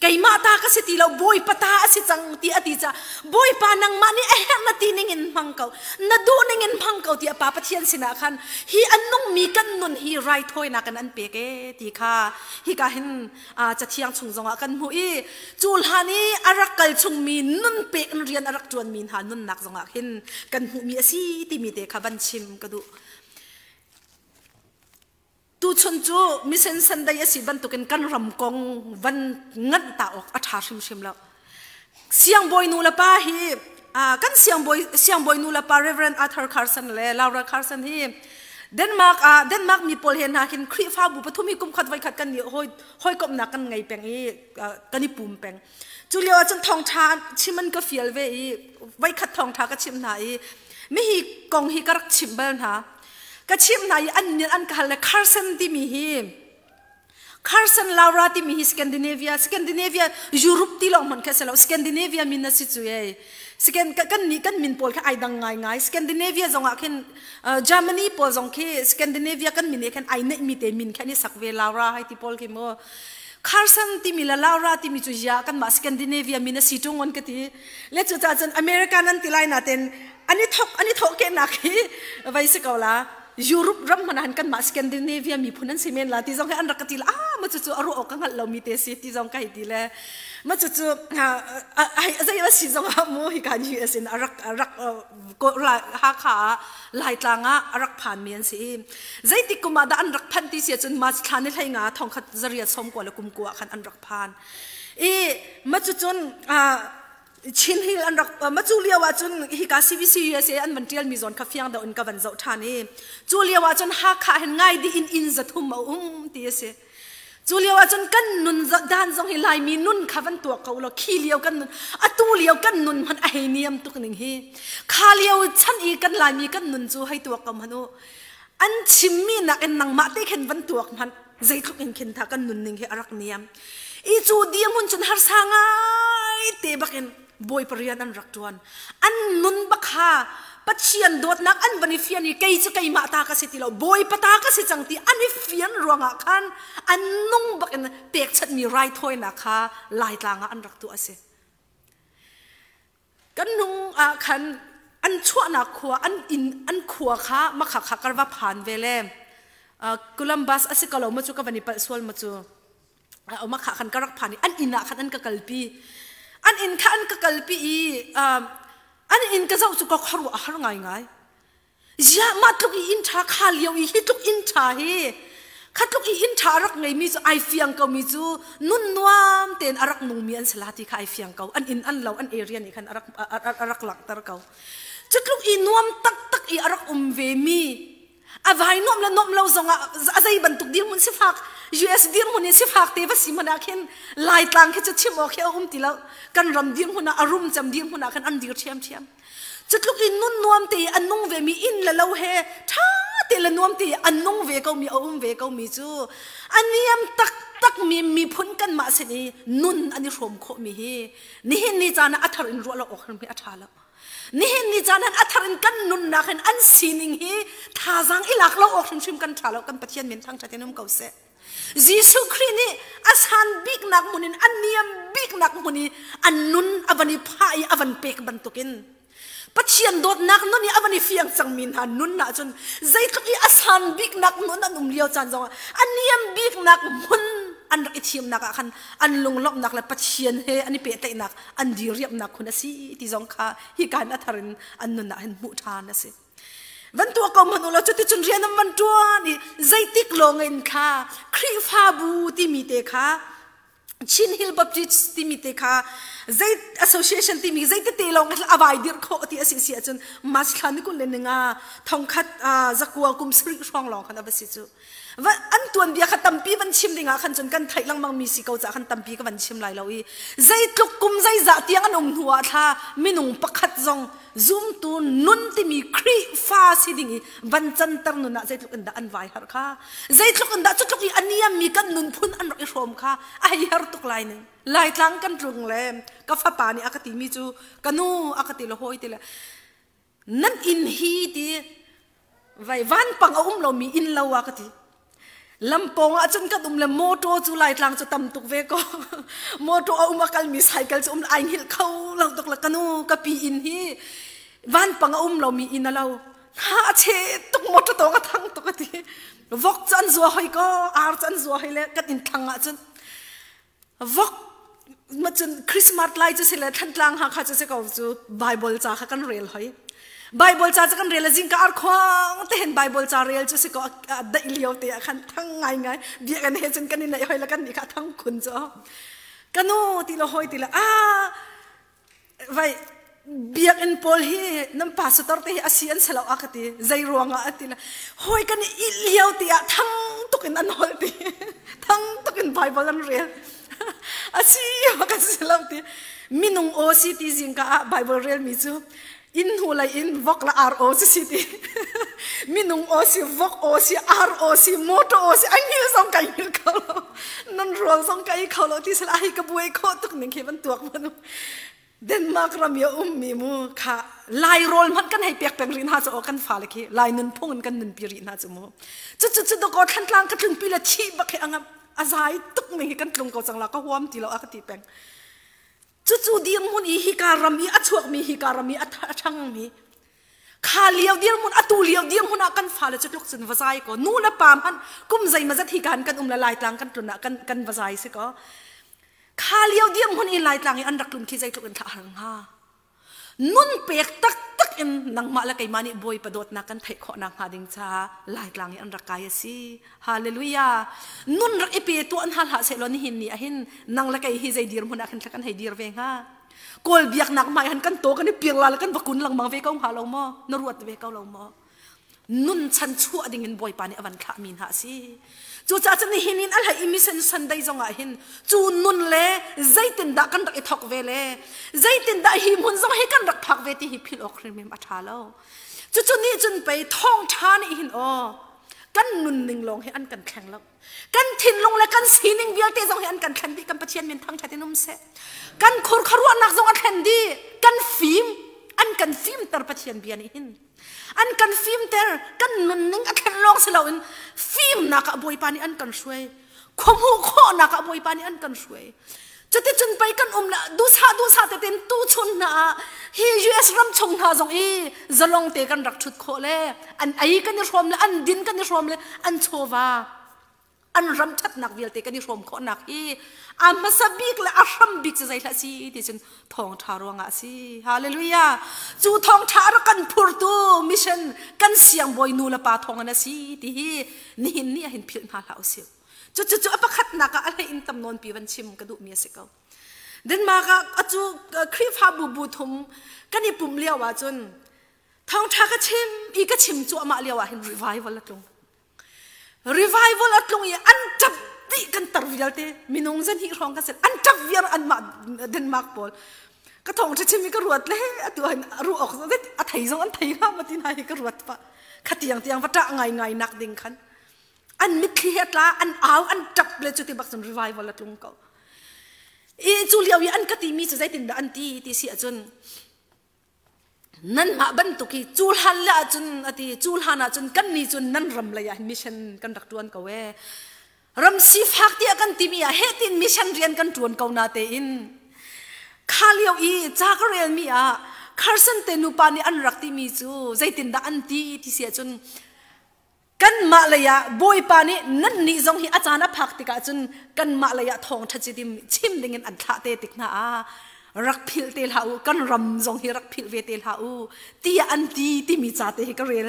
Speaker 1: kai ma ta ka si ti lo boy pata asi chang ti ati cha boy pa nang mani na ti ning in mangkau na du ning in mangkau ti pa pathian sina khan hi annong mi kan nun hi right hoi na kan an pe ke ti kha hi ka hin cha thiang chung zonga kan mu i chul hani arak kal chung mi nun pe an rian arak tuan min ha nun nak zonga hin kan mu mi asi ti mi te kha ban chim ka du tu chun chu mission sandai asi ban tukin kan ram kong van ngat ta ok atha sim lo siang boy nu la pa hi kan siang boy nu la pa Reverend Arthur Carson le Laura Carson hi Denmark mi pol hen ha kin khri fa bu pathumi kum khat vai khat kan ni hoi kop na kan ngai peng i kan ni pum peng chu leo chun thong tha chiman ka fial ve i vai khat thong tha ka chim na i mi hi kong hi karak chim bel na ka chim na i an ka le Carson ti mi hi Carson Laura ti mi hi Scandinavia Europe ti long man ka selo Scandinavia min na si chu ye kan min pol ka ai dang ngai Scandinavia zonga khen Germany pol zong ke Scandinavia kan min khen ai ne mi te min khani sakwe Laura hai ti pol ke mo Carson ti mi la Laura ti mi chu ya kan ma Scandinavia min na si tung on ka ti le chu cha chan American an ti lai na ten ani thok ke na ki vai se kola Europe ram manan kan ma Scandinavia mi phunan simen la ti jong an rakatil ma chu aru ok ngal lo mi te si ti jong kai ti le ma chu ai azai wa si jong mo hi kan hi asin arak ko la ha kha lai tlanga arak phan mian si zai ti kuma da an rak phan ti si chun ma thlan ni thlai nga thong khat zaria som ko la kum ko khan an rak phan ma chu chun chin hil an rak ma chu liawa chun hi ka CBC USA an mantial mi zon ka fiang da un ka van zo thani chu liawa chun ha kha hen ngai di in za thum ti se chu liawa chun kan nun dan zong hi lai mi nun khavan to ko lo khi liaw kan nun atu liaw kan nun man ai niam tuk ning hi kha liaw chan i kan lai mi kan nun chu hai to kam hanu an chimmi na en nang ma te khen van tuak man zai thok in khen tha kan nun ning hi arak niam i chu diam hun chun har sangai te bakin boy parian an raktuan an nun bakha pachian dot nak an bani fian ni kai chu kai ma ta ka sitilo boy pata ka si changti ani fian ronga khan an nung bakin tek chat mi right hoi na kha lai tlanga an raktu ase kan nung khan อันชั่วนักขัวอันขัวข้ามาขักขักกันว่าผ่านเวลกุลัมบัสอาศัยกล่าวมาจูกับวันนี้ปัสสาวะมาจูเอามาขักขันกระรักผ่านอันอินนักขันอันกะกัลปีอันอินขันกะกัลปีอันอินก็จะจูกับขรุอาหารง่ายยามาทุกอินทาข้าเลี้ยวอีทุกอินทาเฮขัดทุกอินทารักไงมีจูไอเฟียงเขามีจูนุ่นนวมเต็นอารักนุ่งมีอันสลัดที่ข้าไอเฟียงเขาอันอินอันเราอันเอเรียนี่ขันอารักหลักตระเขาจุดลูกอินนวมตักอีอารักเวมีอภัยนวมละนวมเราส่งอาศัยบรรทุกดีมุนสิฟัก US ดีมุนสิฟักเทวสิมันอาเข็นลายต่างแค่จุดชิมโอเคตีแล้วกันรำดีมุนอารมณ์จำดีมุนอาเข็นอันดีเทียมจุดลูกอินนุ่นนวมตีอันนุ่งเวมีอินละเราเฮท่าตีละนวมตีอันนุ่งเวก็มีเวก็มีจูอันนี้ยำตักมีพ้นกันมาสินีนุ่นอันนี้รวมโคมีเฮนี่เห็นนี่จานะอัฐรินรัวเราออกกันไม่อัฐาแล้วนี่เห็นนี่จานั้นอัฐรินกันนุ่นนักเห็นอันซีนิงเฮท่าจังอิลักเราออกชิมกันท่าเรากันปะเทียนเหม็นทางชาตินุ่มเก่าเสยิสุครีนี่อาสันบิ๊กนักมุนินอันนี้ยำบิ๊กนักมุนีอันนุ่นอวันนี้พายอวันเป็กบรรทุกินปัจเจียนโดดนักนุ่นนี่อวันนี้เฟียงจังมินหันนุ่นน่ะจนใจทุกอีอาสันบิ๊กนักนุ่นนุ่มเลี้ยวจันทร์อันนี้ยำบิ๊กนักมุนอันรักอิทิมนักขันอันลงล็อกนักและปัจเจียนเฮอันนี้เปะเตนักอันดีเรียบนักคนสิที่จงข้าฮิการอัฐรินอันนุ่นน่ะเห็นมุทานะสิวันตัวก็มันเราจะติดจนเรียนวันตัวนี่ใจติกลงเงินข้าครีฟาบูที่มีเตข้าชินฮิลบัพติสที่มีเตข้าใจ association ที่มีใจที่เตลงอวัยเดียร์โคที่อาศัยเสียจนมาสขันนี่กุลเลนงาทองคัดจักวัวกุมสริช่องหลองขันอวสิจูว่าอันตัวเบียขัดตั้มปีวันชิมดิงาขันจนกันไทยลังมังมีสิเขาจะขันตั้มปีก็วันชิมไหลเราอีใจตุกกุมใจจะเตียงอันหัวท่ามินุงปักขัดจงzoom ตัวนุ่นที่มีครีฟ้าสิดิงวันจันทร์นุ่นน่ะใจตุกอันดาอันไวหาร์ค่ะใจตุกอันดาจุดตุกอันนี้มีกันนุ่นพุ่นอันรักอิรมค่ะไอ้หาร์ตุกไลนึงไล่ทางกันตรงเล่มก็ฟ้าป่านี่อากาศมีจูกันนู่อากาศละห้อยตีละนั่นอินฮีตีไว้วันปังเอาเรามีอินเราอากาศลำปองอาจจะกันเลยโมโตจูไล่ทางจะตำตุกเวก็โมโตเอามาคัลมีไซเคิลจะไอหิลเขาเราตกละกันนู่กับปีอินฮีวันปังเอาเรามีอินเราฮาเชตุกโมโตโตก็ทั้งตุกทีวอกจันจัวให้ก็อาร์จันจัวให้เลยกันอินทางอาจจะวอกมาจนคริสต์มาสไลจะเสร็จแล้วท่านกลางหาข้าจะเสกเอาจูไบเบิลจ้าข้ากันเรียลให้ไบเบิลจ้าจะกันเรียลจริงก็อาร์ควางแต่เห็นไบเบิลจ้าเรียลจะเสกเอาได้เลี้ยวเตะขันทั้งไงเบียกันเห็นจนกันนี่ไหนให้แล้วกันนี่ข้าทั้งคุณจ้ากันโน่ตีละห้อยตีละไว้เบียกันพอลฮีน้ำปลาสตอร์เตะอาเซียนเสลาอากาศใจรวงอ่ะตีละห้อยกันนี่เลี้ยวเตะทั้งตุกินอันหอลตีทั้งตุกินไบเบิลกันเรียลอาชีพก็จะเล่าที่มินุงโอซีทีจิงก้าไบเบิลเรียนมิจูอินหัวเลยอินวอกละอาร์โอซีทีมินุงโอซีวอกโอซีอาร์โอซีโมโตโอซีอันนี้ส่งไก่เขานั่นรวมส่งไก่เขาที่สลายกระบวยโคตุกหนึ่งเขียนตัวมันเดนมาร์กรามีมีมูค่ะลายโรลมันกันให้เปียกเป็นรินหาจะออกกันฟ้าเลยคีลายนุนพงกันนุนปีรินหาจะมูจุดดอกขันกลางกันถึงปีละชีบักให้อังอาศัยตุกไม่กันตรงกับจังหลักก็หวมที่เราอาคติแปงจู่ๆเดียงมุนอีฮิการามีอัชวกมีฮิการามีอัฐช่างมีขาเลี้ยวเดียงมุนอัตูเลี้ยวเดียงมุนอากันฟ้าเลยจุดลุกสินวาใจก็นู่นนะปามพันกุมใจมาจัดฮิการกันละลายกลางกันตรงนั้นกันวาใจสิก็ขาเลี้ยวเดียงมุนอีลายกลางอันรักลุนขี้ใจตุกันท่าหังฮานุ่นเปียกตักอินนังมาละไกมานิบอยประดดนักกันไทยขอนังหาดิงชาลายกลางอันรักกายสิฮาเลลูยานุ่นรักอีเปียตัวอันหาเสลอนี่หินนี่หินนังละไกฮิใจดีร์มุนอากันทักกันให้ดีร์เวงฮากอลเบียกนักมาหันกันโตกันนี่เปียงลาละกันบักกุนลังมังเวก้าหาเราหม้อนรวดเวก้าเราหม้อนุ่นฉันชั่วดิ่งเงินบอยปานี่อวันขามินหาสิจูจ่าจะนี่หินินอะไรอิมิเซนสันได้จงอาหินจูนุ่นเล่ใจตินดากันรักอิทอกเวเล่ใจตินดาหิมุนจงให้กันรักพักเวทีหิพิลอคริมิมอัฐาแล้วจู่นี่จนไปท่องชานี่หินกันนุ่นหนึ่งลงให้อันกันแข็งแล้วกันทิ้นลงและกันสีนิ่งเบียร์เตะจงให้อันกันแข็งดีกันปะเชียนเมียนทั้งชาตินุ่มเสกันขรขรวนนักจงอันแข็งดีกันฟิล์มอันกันฟิล์มตร์ปะเชียนเบียร์นี่หินอันกันฟิล์มเตอร์กันนุ่นนิ่งอันแข็งลงเสียแล้วอินฟิล์มนักบอยปานี่อันกันช่วยความหูข้อนักบอยปานี่อันกันช่วย จุดที่จนไปกันละดูซาแต่เต็มตู้ชนนะฮีUSรำชงหาจงอีจะลงเตะกันรักชุดโคเลยอันไอ้กันนี่รวมเลยอันดินกันนี่รวมเลยอันโชวาอันรำชัดหนักเวียลเตะกันนี่รวมโคหนักอีอามาสบิกและอารมบิกจะใจละสิที่จนทองทารวงอ่ะสิฮาเลลูยาจู่ทองทารกันพูดตูมิชันกันเสียงบอยนูละปาทองอันสิที่นี่เห็นพิลมาแล้วเสียวจู่อปขัดนักอะไรอินตำนนปีวันชิมกระดูมีสิเขาเดินมากะจู่คลิปฮาบูทุมกันนี่ปุ่มเลี้ยวว่าจนทองทากระชิมอีกระชิมจู่มาเลี้ยวว่าเห็นรีไวฟ์วัลลงอีอันจับตีกันตรวิลเตมินงจันฮิรองกันเสร็จอันจับวิลอันมาเดินมากบอลกระทองจะชิมก็รวดเลยตัวรู้ออกเด็ดอัฐิจงอันไทยข้ามาที่ไหนก็รวดปะขัดเตียงพระจ้าไงนักดิ่งขันอันมิเคลียร์ละอันเอาอันจับเลยจุดที่บักสันรีไวฟ์วัลลงเขาอีจูเลียวอันกติมีจะใจติดอันที่เสียจนนั่นมาบรรทุกีจูฮันละจนจูฮันจนกันนี่จนนั่นรำเลยมิชชั่นกันดักตวนเขารำสิฟักที่กันที่มีเฮตินมิชชั่นเรียนกันตวนเขานาเตอินข้าเลียวจากเรียนมีคาร์สันเตนุปานี่อันรักที่มีจูใจติดอันที่เสียจนกันมาเลยบอยปานี่นั่นนี่จงที่อาจารย์พักติกาจนกันมาเลยทองทัดจิตชิมดิ่งอันท่าเตติกนารักพิลเตลาอูกันรำจงที่รักพิลเวเตลาอูที่อันที่มีจ่าเตก็เรียล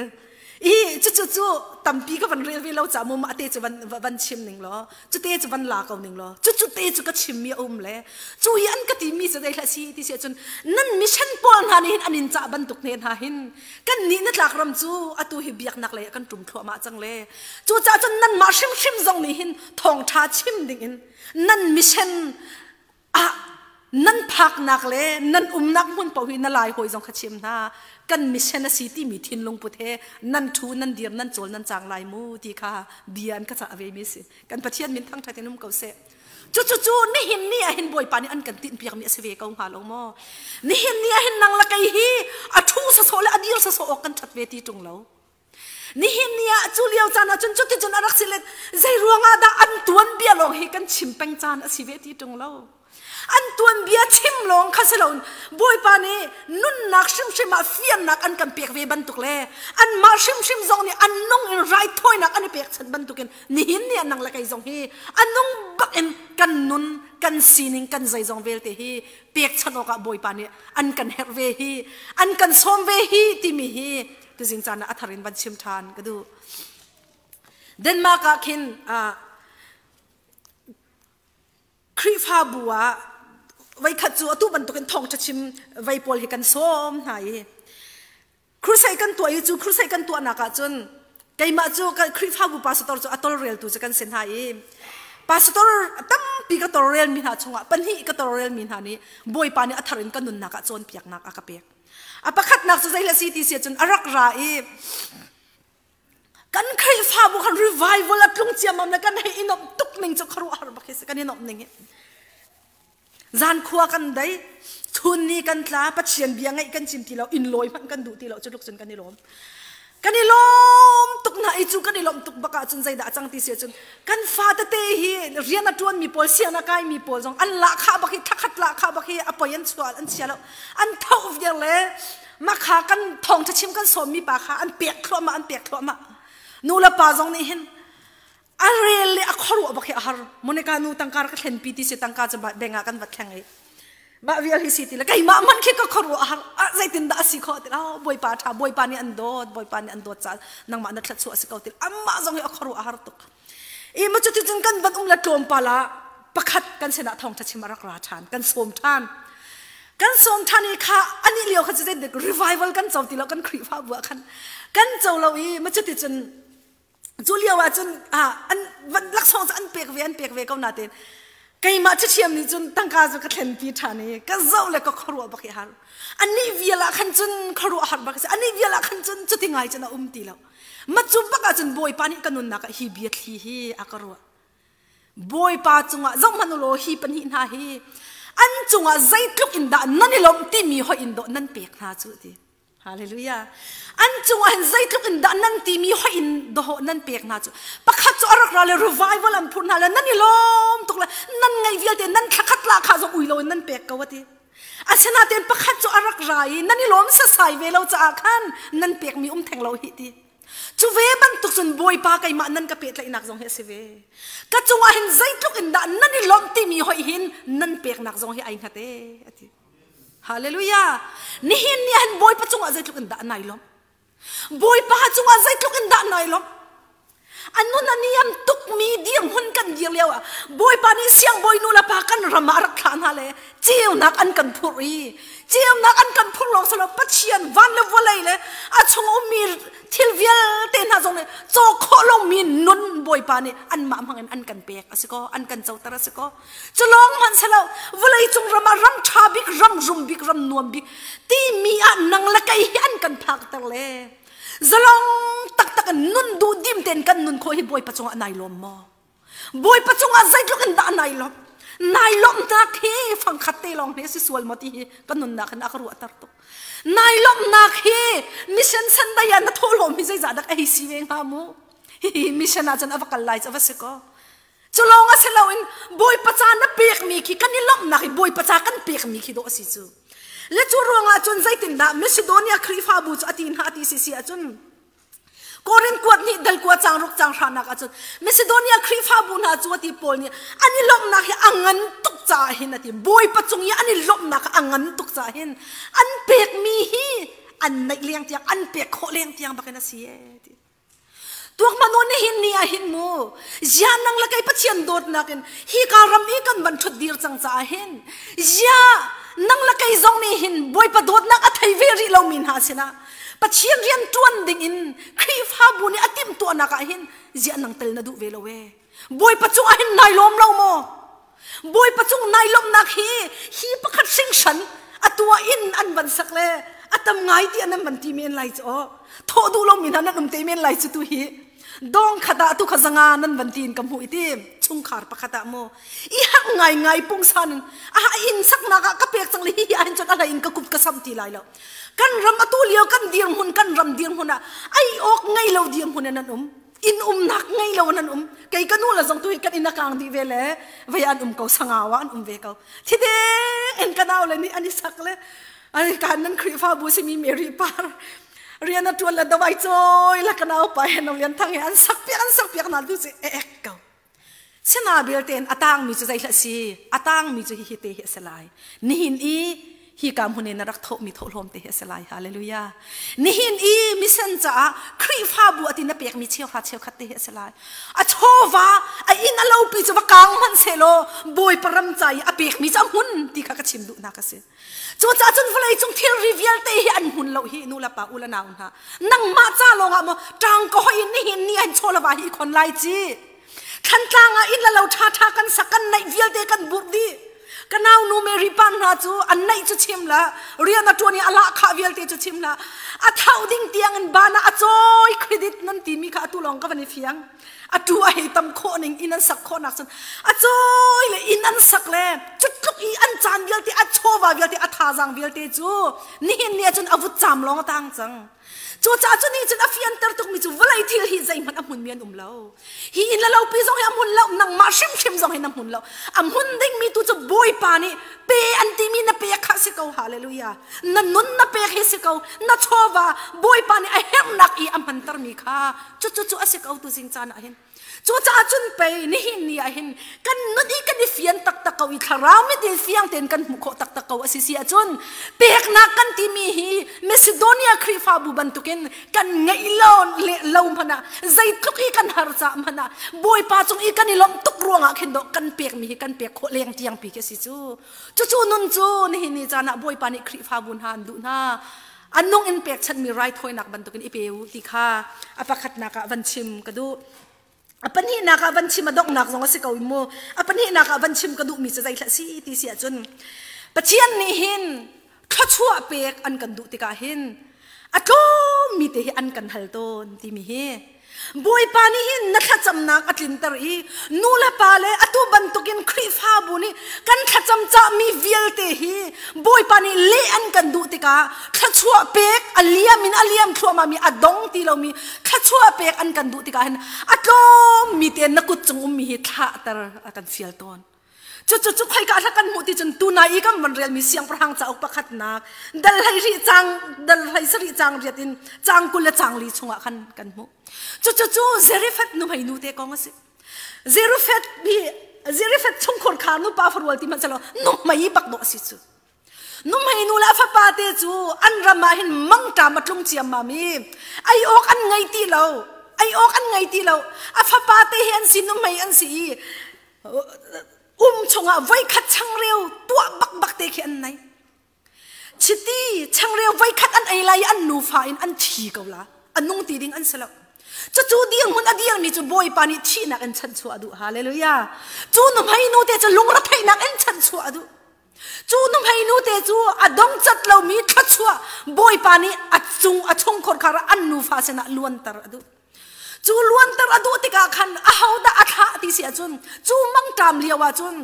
Speaker 1: จู่ตั้มปีก็วันเรียลเวลาจ่ามุมเตจะวันชิมหนึ่งล้อจู่เตจะวันลากเอาหนึ่งล้อจู่เตจะก็ชิมมีเลยจู่ยันก็ที่มีจะได้ละสิที่เสียจนนั่นมิชชั่นปอนหานี่อันนินจ่าบันตุกเนนหาหินกันนี่นัดหลักรำจู่อตูหิบยักนักเลยกันตุ่มถั่วมาจังเลยจู่จ่าจนนั่นมาชิมจงนี่หินทองชาชิมดิ่งนั่นมิชชั่นนั่นพักนักเลยนั่นนักมุ่นปะวินาลายหอยจงขชิมนะกันมิชชั่นสีที่มีทินลงพุทธนั่นทูนั่นเดียมนั่นโจลนั่นจางลายมูที่ค่ะเบียนก็จะเอาไว้มิสิกันประเทศมินทั้งไทยนุ่มเก่าเสจู่นี่เห็นนี่เห็นบอยปานี่อันกันตินเปียกมีเสวีกงหาลงมอนี่เห็นนี่เห็นนางละไกฮีอัทูสะโซและอดีลสะโซออกกันชัดเวทีตรงเรานี่เห็นนี่จู่เลี้ยวจานจนจุดที่จนอารักสิเลใจรวงอาดาอันตัวนเบียลงให้กันชิมแปงจานสิเวทีตรงเราอันตัวเบียชิมลงข้าเสลนบอยปานี่นุ่นนักชิมมาเฟียนนักอันกันเปียกเวบันตุกเล่อันมาชิมจงนี่อันนุ่งไรถ้อยนักอันเปียกฉันบันตุกินนี่เห็นนี่นังละไกจงฮีอันนุ่งบักเอ็นกันนุ่นกันซีนิงกันใจจงเวลเตฮีเปียกฉันออกบอยปานี่อันกันเฮเวฮีอันกันส้มเวฮีที่มีฮีตัวสิงจานะอัธรินบันชิมทานก็ดูเดนมาร์กคินคริฟาบัวไว้ขัดจูตู้บรรทุกกันทองจะชิมไว้ปอลให้กันส้มหายครูใส่กันตัวจูครูใส่กันตัวนักจนไก่มาจูกันคริฟาบัวปาสตอร์จูอัตโตเรียลตัวจะกันเส้นหายปาสตอร์ตั้มปีกัตโตเรียลมินหาชงปันฮีกัตโตเรียลมินหานี้บอยปานี่อัธรินกันนุนนักจนเปียกนักเปียกประคัดนักจะใจละสิที่เสียจนอรักรากันคริฟาบัวกันรีไวฟ์วลลงเจียมมันกันให้อินอมตุกหนึ่งจะครัวหรือบักเสกันอินอมหนึ่งจานขัวกันได้ทุนนี้กันล้าปัจเจียนเบียงไงกันจิมทีเราอินลอยมันกันดูทีเราจะลุกจนกันนี่ล้มตุกนาไอจูกันนี่ล้มตุกบักจนใจด่าจังที่เสียจนกันฟาตเตฮีเรียนนัดวนมีโพลเสียนักไก่มีโพลจงอันละข้าบักฮีทักละข้าบักฮีอภัยันสวดอันเสียแล้วอันเท่าเดียวเลยมาขากันทองจะชิมกันสมมีปากขาอันเปียกครัวมานูละปาจงนี่เห็นอันเรียลเลยอักขรุบักฮีอาร์มนิกานูตังการก็เห็นปีที่เสียตังการจะแบ่งกันบัดแข่งไงบ่วิลฮิสิติละไก่มามันคิดก็ขรุอาร์ใจตินดาสิขอติละบอยปาท่าบอยปานี่อันโดดจ้านังมานัดขัดชัวสิเขาติละมาจงฮีอักขรุอาร์ตุกมาจุดที่จนกันบัดละโจมปาละประคัดกันเสนาทองจะชิมรักราชานกันสมทานนี่ค่ะอันนี้เลี้ยวเขาจะได้เด็กรีไวฟ์กันเจ้าติละกันครีฟ้าบัวกันเจ้าเรามาจุดที่จนจูเลียวจนอันวันลักษณะจะอันเปียกเวก็น่าเต้นไก่มาจะเชียมนี่จนตั้งการจะกระเทนปีฐานนี่ก็เจ้าเลยก็ขรัวบักยาร์อันนี้เวลาขันจนขรัวหาร์บักเสอันนี้เวลาขันจนจะทิ้งไงจนเอาตีแล้วมาจุบักจนบอยปานี่กันนุนนักฮีเบียดฮีอักรัวบอยปาจงจ้องมันโลฮีปันหินหาฮีอันจงใจลุกอินดานั่นนี่ลมที่มีหอยอินโดนั่นเปียกหาจุดดี Hallelujah. An chung an zai tluk in da nan ti mi ho in do ho nan pek na chu pakhat chu arak ra le revival an phun na la nan ni lom tuk la nan ngai vial te nan thakhat la kha zo ui lo nan pek ka wati asana ten pakhat chu arak rai nan ni lom sa sai ve lo cha khan nan pek mi theng lo hi ti chu ve ban tuk sun boy pa kai ma nan ka pet la inak zong he se ve ka chung an zai tluk in da nan ni lom ti mi ho hin nan pek nak zong hi ai khate ati Hallelujah. Nihin nihan boy pa chung azay tluk in da nai lom boy pa chung azay tluk in da nai lom ano na niyam tuk medium hun kan dilewa boy pa ni siang boy nula pa kan ramarak khan hale chiu nak an kan phuri chiu nak an kan phur long salo pachian van le volai le a chung umir thilvial te na jong le cho kholong min nun boy pa ni an ma mangen an kan pek asiko an kan chau tar asiko cholong man salo volai chung rama ram thabik ram rumbik ram nuambik ti mi an nang la kai an kan phak tar le zalong tak tak nun du dim ten kan nun kho hi boy pa chung anai lom mo boy pa chung a zai tluk in da nai lom ta khi phang khatte long he si sual moti hi kan nun na kan akru atar to nai lom na khi mission san da ya na tholom hi zai za dak ai si weng ha mu mission a jan avakal lai avasiko chulong a selawin boy pa cha na pek mi khi kan ni lom na khi boy pa cha kan pek mi khi do si chu le chu ronga chun zaitin da Macedonia khrifa bu chu atin ha ti si achun Korin kuat ni dal kuat chang ruk chang rana ka chun Macedonia khrifa bu na chu ati pol ni ani lom na hi angan tuk cha hin ati boy pa chung ya ani lom na ka angan tuk cha hin an pek mi hi an nai leng tiang an pek kho leng tiang bakena si e tuak manon ni hin ni a hin mu ya nang la kai pachian dot na ken hi ka ram hi kan ban thut dir chang cha hin ya nang la kai zong ni hin boy pa dot na ka thai ve ri lo min ha sina pachian rian tuan ding in khrifa bu ni atim to na ka hin ya nang tel na du ve lo we boy pa chung a hin nai lom lo mo boy pa chung nai lom na hi pakhat sing shan atua in an ban sak le atam ngai ti an ban ti men lai cho tho du lo min han te men lai chu tu hi dong khata tu khazanga nan bantin kam hu itim chung khar pakhata mo I hak ngai pung san a in sak na ka pek chang li hi an chak ala in ka kup ka sam ti lai lo kan ram atu liao kan dir hun kan ram dir huna ai ok ngai lo dir hun nan in nak ngai lo nan kai kanu la jong tu kan in kang di vele vai an ko sangawa an ve ko thide en kanau le ni ani sak le ani kan nan khrifa bu si mi Mary par rian na tuan la dawai choi la kanau pa hen lian thang an sak piak na du se ek ka sena belten atang mi chu zai la si atang mi chu hi te he salai nihin I hi kam hune na rak tho mi tho hlom te he salai hallelujah nihin I mission cha khrifa bu atina pek mi cheu khat te he salai a chowa a in a lo pi chu kang man selo boy param chai a pek mi cha hun ti kha ka chim du na ka se chu cha chun volai chung thil reveal te hi an hun lo hi nu la pa ula naun ha nang ma cha lo nga mo tang ko hi ni hin ni an chola wa hi khon lai chi khan tanga in la lo tha kan sakan nai vial te kan buk di kanau nu me ripan na chu an nai chu chim la rian na toni ala kha vial te chu chim la a thau ding tiang an bana a choi credit nan ti mi kha tu long ka bani fiang atu a he tam kho ning in an sak kho nak sun a choi le in an sak le chutluk I an chan vial te a chowa vial te a tha jang vial te chu ni hin ni chun avut cham long tang chang chu cha chu ni chun a fian tar tuk mi chu volai thil hi zai man amun mian lo hi in la lo pi zong am hun lo nang ma shim zong hin am hun lo am hun ding mi tu chu boy pa ni pe anti mi na pe kha se ko hallelujah na nun na pe he se ko na chowa boy pa ni a hem nak I am han tar mi kha chu a se ko tu sing chan a hin chu cha chun pe ni hin ni a hin kan nu di kan ni fian tak ko I tharau mi din fiang ten kan mu kho tak ko asisi a chun pek na kan ti mi hi Macedonia khrifa bu bantukin kan ngai lo mana zai tuk I kan har cha mana boy pa chung I kan ni lom tuk ruanga khen do kan pek mi kan pek kho leng tiang pi ke si chu nun chu ni ni chana boy pa ni khrifa bun han du na anong in pek chan mi right hoi nak bantukin ipeu ti kha apakhat na ka vanchim kadu apani na ka vanchim adok nak zong se ko mo apani na ka vanchim kadu mi cha zai thla si ti sia chun pachian ni hin thachua pek an kan du ti ka hin atlo mi te hi an kan hal ton ti mi hi boy pani hin na thacham nak atlin tar I nula pale atu bantukin khrifa bu ni kan thacham cha mi vial te hi boy pani le an kan du ti ka thachua pek aliam thua ma mi adong ti lo mi khachua pek an kan du ti ka hin atlom mi te nakut chung mi hi tha tar akan fial ton chu khai ka tha kan mu ti chun tu na I kam man real mi siang prang cha ok pakhat nak dal hai sri chang riatin chang kul la chang li chunga kan mu chu zerifat nu mai nu te ko ngase zerifat chung khor kha nu pa forwal ti man chalo nu mai bak do si chu nu mai nu la fa pa te chu an rama hin mang ta matlung chiam ma mi ai ok an ngai ti lo a fa pa te hian sin nu mai an si chunga vai khat chang reu tua bak te khi an nai chiti chang reu vai khat an ai lai an nu fa in an thi ko la anung ti ding an selo chu diang mun adiang mi chu boy pani thi nak an chan chu adu hallelujah chu nu mai nu te chu lungra thai nak an chan chu adu chu nu mai nu te chu adong chat lo mi kha chua boy pani achung khor khara an nu fa se na luan tar adu chu luan tar adu ti ka khan a hauda atha ti sia chun chu mang tam liawa chun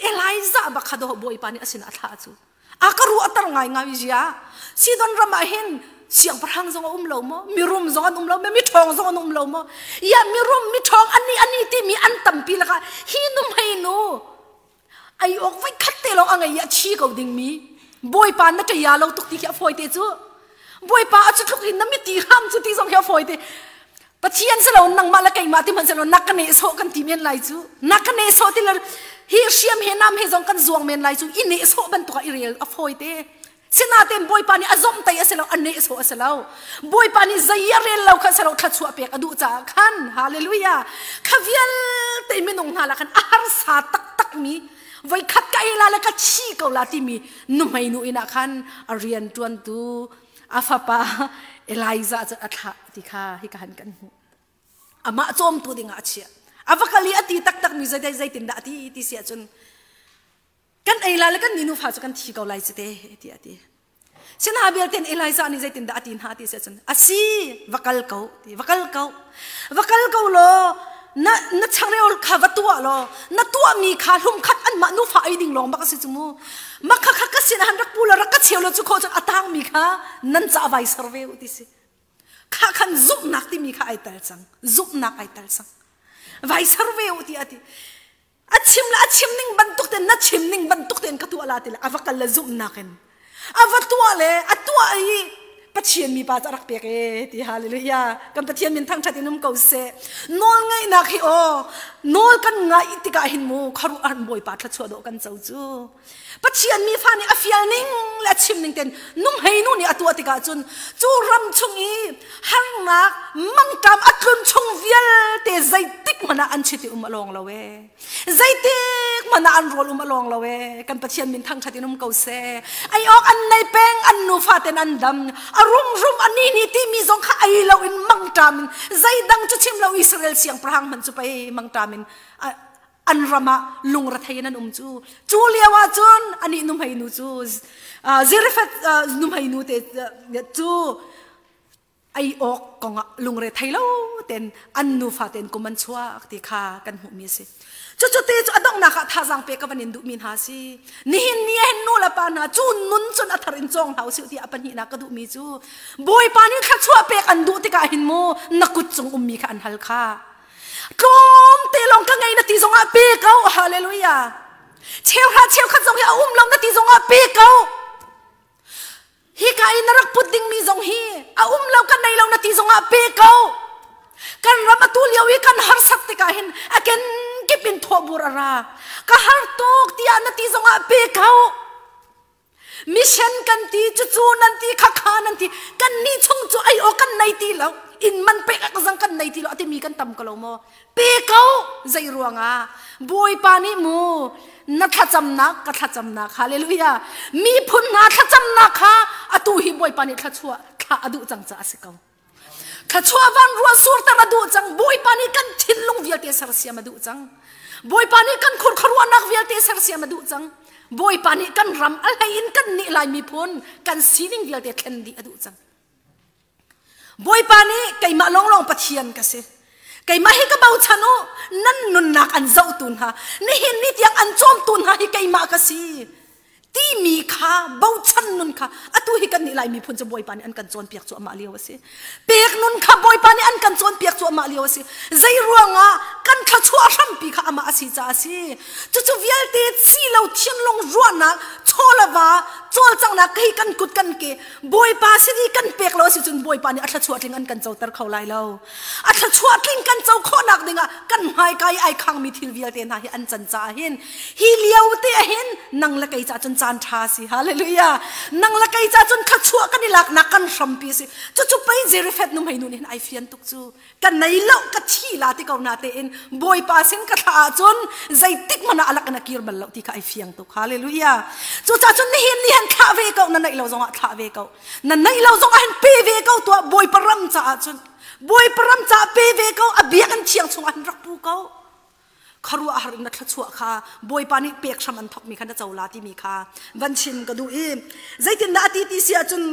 Speaker 1: Eliza ba khado boy pani asin atha chu akaru atar ngai zia sidon rama hin siang parang zong lo mo mirum zong lo me mi thong zong lo mo ya mirum mi thong ani ti mi an tam pi la ka hinum hai no ai ok vai khatte lo angai ya chi ko ding mi boy pan na ka ya lo tuk ti kya foi te chu boy pa a chu thuk hin na mi ti ham chu ti zong kya foi te pathian se lo nang mala kai ma ti man se lo nakane so kan ti men lai chu nakane so ti la hi siam he nam he zong kan zuang men lai chu ine so ban to ka irel a foi te sinatem boy pani azom tay aselo ane so aselo boy pani zayarel law kha selo kha chua pek adu cha khan hallelujah khavial te minong hala khan ahar sa tak mi vai khat ka ila la ka chi ko la ti mi nu mai nu ina khan arian tuan tu afapa Eliza cha atha ti kha hi ka han kan ama chom tu dinga achia avakali ati tak mi zai tin da ti sia chun kan ai la kan ninu fa kan thi ko lai chite ti sin habel ten Eliza ni zaitin da atin ha ti se chun asi vakal ko lo na changre ol khawatua lo na tua mi kha hum khat an ma nu fa ai ding long ba ka si chumu makha kha ka sin han rak pula rak ka chelo chu kho chu atang mi kha nan cha vai survey uti se kha khan zup nak ti mi kha ai tal sang vai survey uti ati achim ning bantuk ten katu ala tila avakal la zum naken avatua le atua ai pathian mi pa charak peke ti hallelujah kam pathian min thang thatinum ko se nol ngai na khi o nol kan ngai tika hin mu kharu an boy pa tha chho do kan chau chu pathian mi fa ni afial ning la chim ning ten num hei nu ni atua tika chun chu ram chungi hang na mang tam atlun chung vial te zai tik mana an chiti along lawe zai tik mana an rol along lawe kan pathian min thang thatinum ko se ai ok an nei peng an nu fa ten an dam rum ani ni ti mi zong kha ai lo in mang tam zai dang chu chim lo Israel siang prang man chu pai mang tamin an rama lungra thainan chu liawa chun ani num hai nu chu zerifat num hai nu te chu ai ok konga lungre thailo ten an nu fa ten kuman chua ti kha kan hu mi se chu te chu adong na kha tha jang pe ka banin du min ha si ni hen no la pa na chu nun chun atharin chong hau si ti apan hi na ka du mi chu boy pani kha chua pe kan du ti ka hin mo nakut chung mi kha an hal kha kom te long ka ngai na ti zonga pe ka hallelujah cheu kha zong ya long na ti zonga pe ka hi ka inarak pudding mi zong hi law kan nai law na ti zonga pe ka kan ramatul yawi kan har sak te ka hin aken kipin thoburara ka har tok ti an ti zonga pe ka mission kan ti chu nan ti kha nan ti kan ni chung chu ai o kan nai ti law in man pe ka zang kan nai ti lo ati mi kan tam ka lo mo pe ka zai ruanga boy pani mu na thacham na hallelujah mi phun na thacham na kha atu hi boy pani thachua kha adu chang cha asikau thachua van ruwa sur ta adu chang boy pani kan thinlung vial te sar siam adu chang boy pani kan khur kharwa nak vial te sar siam adu chang boy pani kan ram alai in kan ni lai mi phun kan sining vial te thlen di adu chang boy pani kai ma long pathian ka se kai ma hi ka bau chano nan nun nak an zau tun ha ni hin ni tiang an chom tun ha hi kai ma ka si ti mi kha bau chan nun kha
Speaker 2: tu hi kan ni lai mi phun cha boy pani an kan chon piak chu ama liaw ase pek nun kha boy pani an kan chon piak chu ama liaw ase zai ruanga kan kha chu ram pi kha ama asi cha ase chu vial te chi lo thian long ruana cholawa chol changna kai kan kut kan ke boy pa si ni kan pek lo si chun boy pani atha chu atling an kan chau tar khau lai lo atha chu atling kan chau kho nak dinga kan mai kai ai khang mi thil vial te na hi an chan cha hin hi liaw te hin nang la kai cha chun chan tha si hallelujah nang la kai cha chun kha chu kan ni lak na kan ram pi si chu pai zeri fet nu mai nu nen ai fian tuk chu kan nei lo ka thi la ti kau na te in boy pa sin ka tha chun zai tik mana alak na kir bal lo ti ka ai fiang tuk hallelujah chu cha chun ni hin han kha ve kau na nei lo zong a kha ve kau na nei lo zong han pe ve kau to boy param cha chun boy param cha pe ve kau a biak an chiang chung an rak pu kau kharu a har na thachua kha boy pani pek sham an thok mi khana chawla ti mi kha van chin ka du e zaitin na ati ti sia chun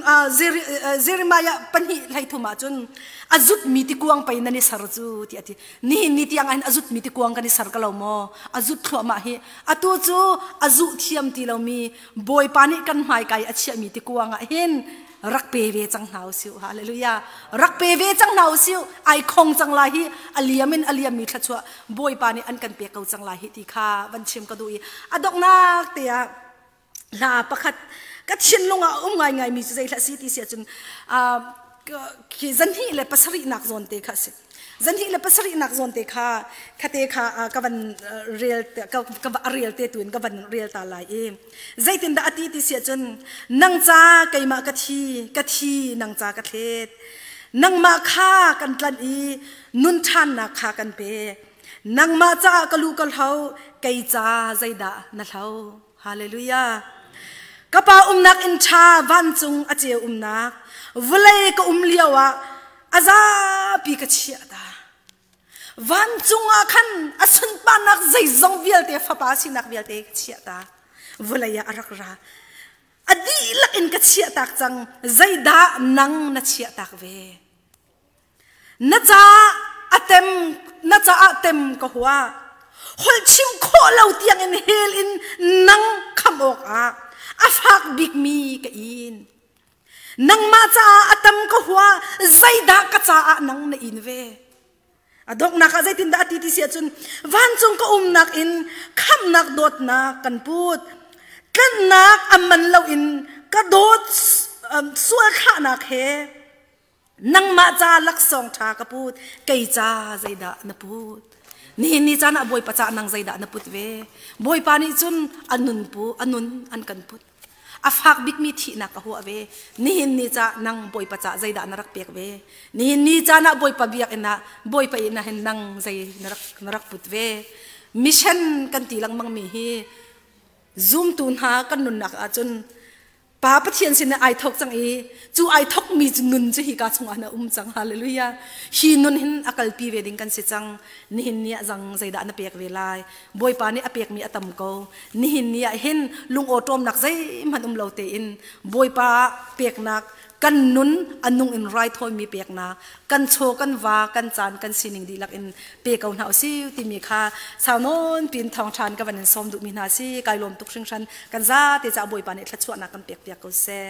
Speaker 2: Jeremiah pani lai thuma chun azut mi ti kuang pai na ni sar chu ti ati ni ti ang an azut mi ti kuang ka ni sar ka lo mo azut thwa ma hi atu chu azu thiam ti lo mi boy pani kan mai kai achia mi ti kuang a hin rak pe ve chang nau siu hallelujah rak pe ve chang nau siu ai khong chang la hi aliam mi thachua boy pani an kan pe kau chang la hi ti kha van chim ka du i adok nak te a la pakhat ka chin longa ngai mi zai la si ti sia chun ki zan hi le pasari nak zon te kha si zan hi le pasari nak zon te kha khate kha ka van real te tuin ka van real ta lai e zaitin da ati ti sia chun nang cha kaima ka thi nang cha ka thet nang ma kha kan tlan i nun than na kha kan pe nang ma cha ka lu kal hau kai cha zaida na hau hallelujah kapa umnak in cha van chung ache umnak vulai ka umliawa aza pi ka chia da van chunga khan asun panak zai zong vial te fa pa sinak vial te chia da vulaya arak ra adi lak in ka chia tak chang zai da nang na chia tak ve na cha atem ka huwa hol chim kho lo tiang in hel in nang khamok a afak big mi ka in nang ma cha atam ka huwa zaida ka cha nang na in ve adok na ka zaitin da ati ti sia chun van chung ka nak in kham nak dot na kan put kan nak aman lo in ka dot sual kha nak he nang ma cha lak song tha ka put kai cha zaida na put ni cha na boy pa cha nang zaida na put ve boy pa ni chun anun an kan put afak big mi thi na ka huwa ve ni cha nang boy pa cha zaida na rak pek ve ni cha na boy pa biak ina boy pa ina hen nang zai na rak put ve mission kan ti lang mang mi hi zoom tun ha kan nun nak a chun pa pathian sin ai thok chang e chu ai thok mi nun chu hi ka chung ana chang hallelujah hi nun hin akal pi ve ding kan se chang ni hin nia jang zaida na pek ve lai boy pa ni apek mi atam ko ni hin nia hin lung otom nak zai man lo te in boy pa pek nak kan nun anung in right hoi mi pek na kan cho kan wa kan chan kan sining dilak in pe kau na si ti mi kha saunon pin thong than ka ban som du mi na si kai lom tuk sing shan kan za te cha boy pa ni thla chuan na kan pek ko se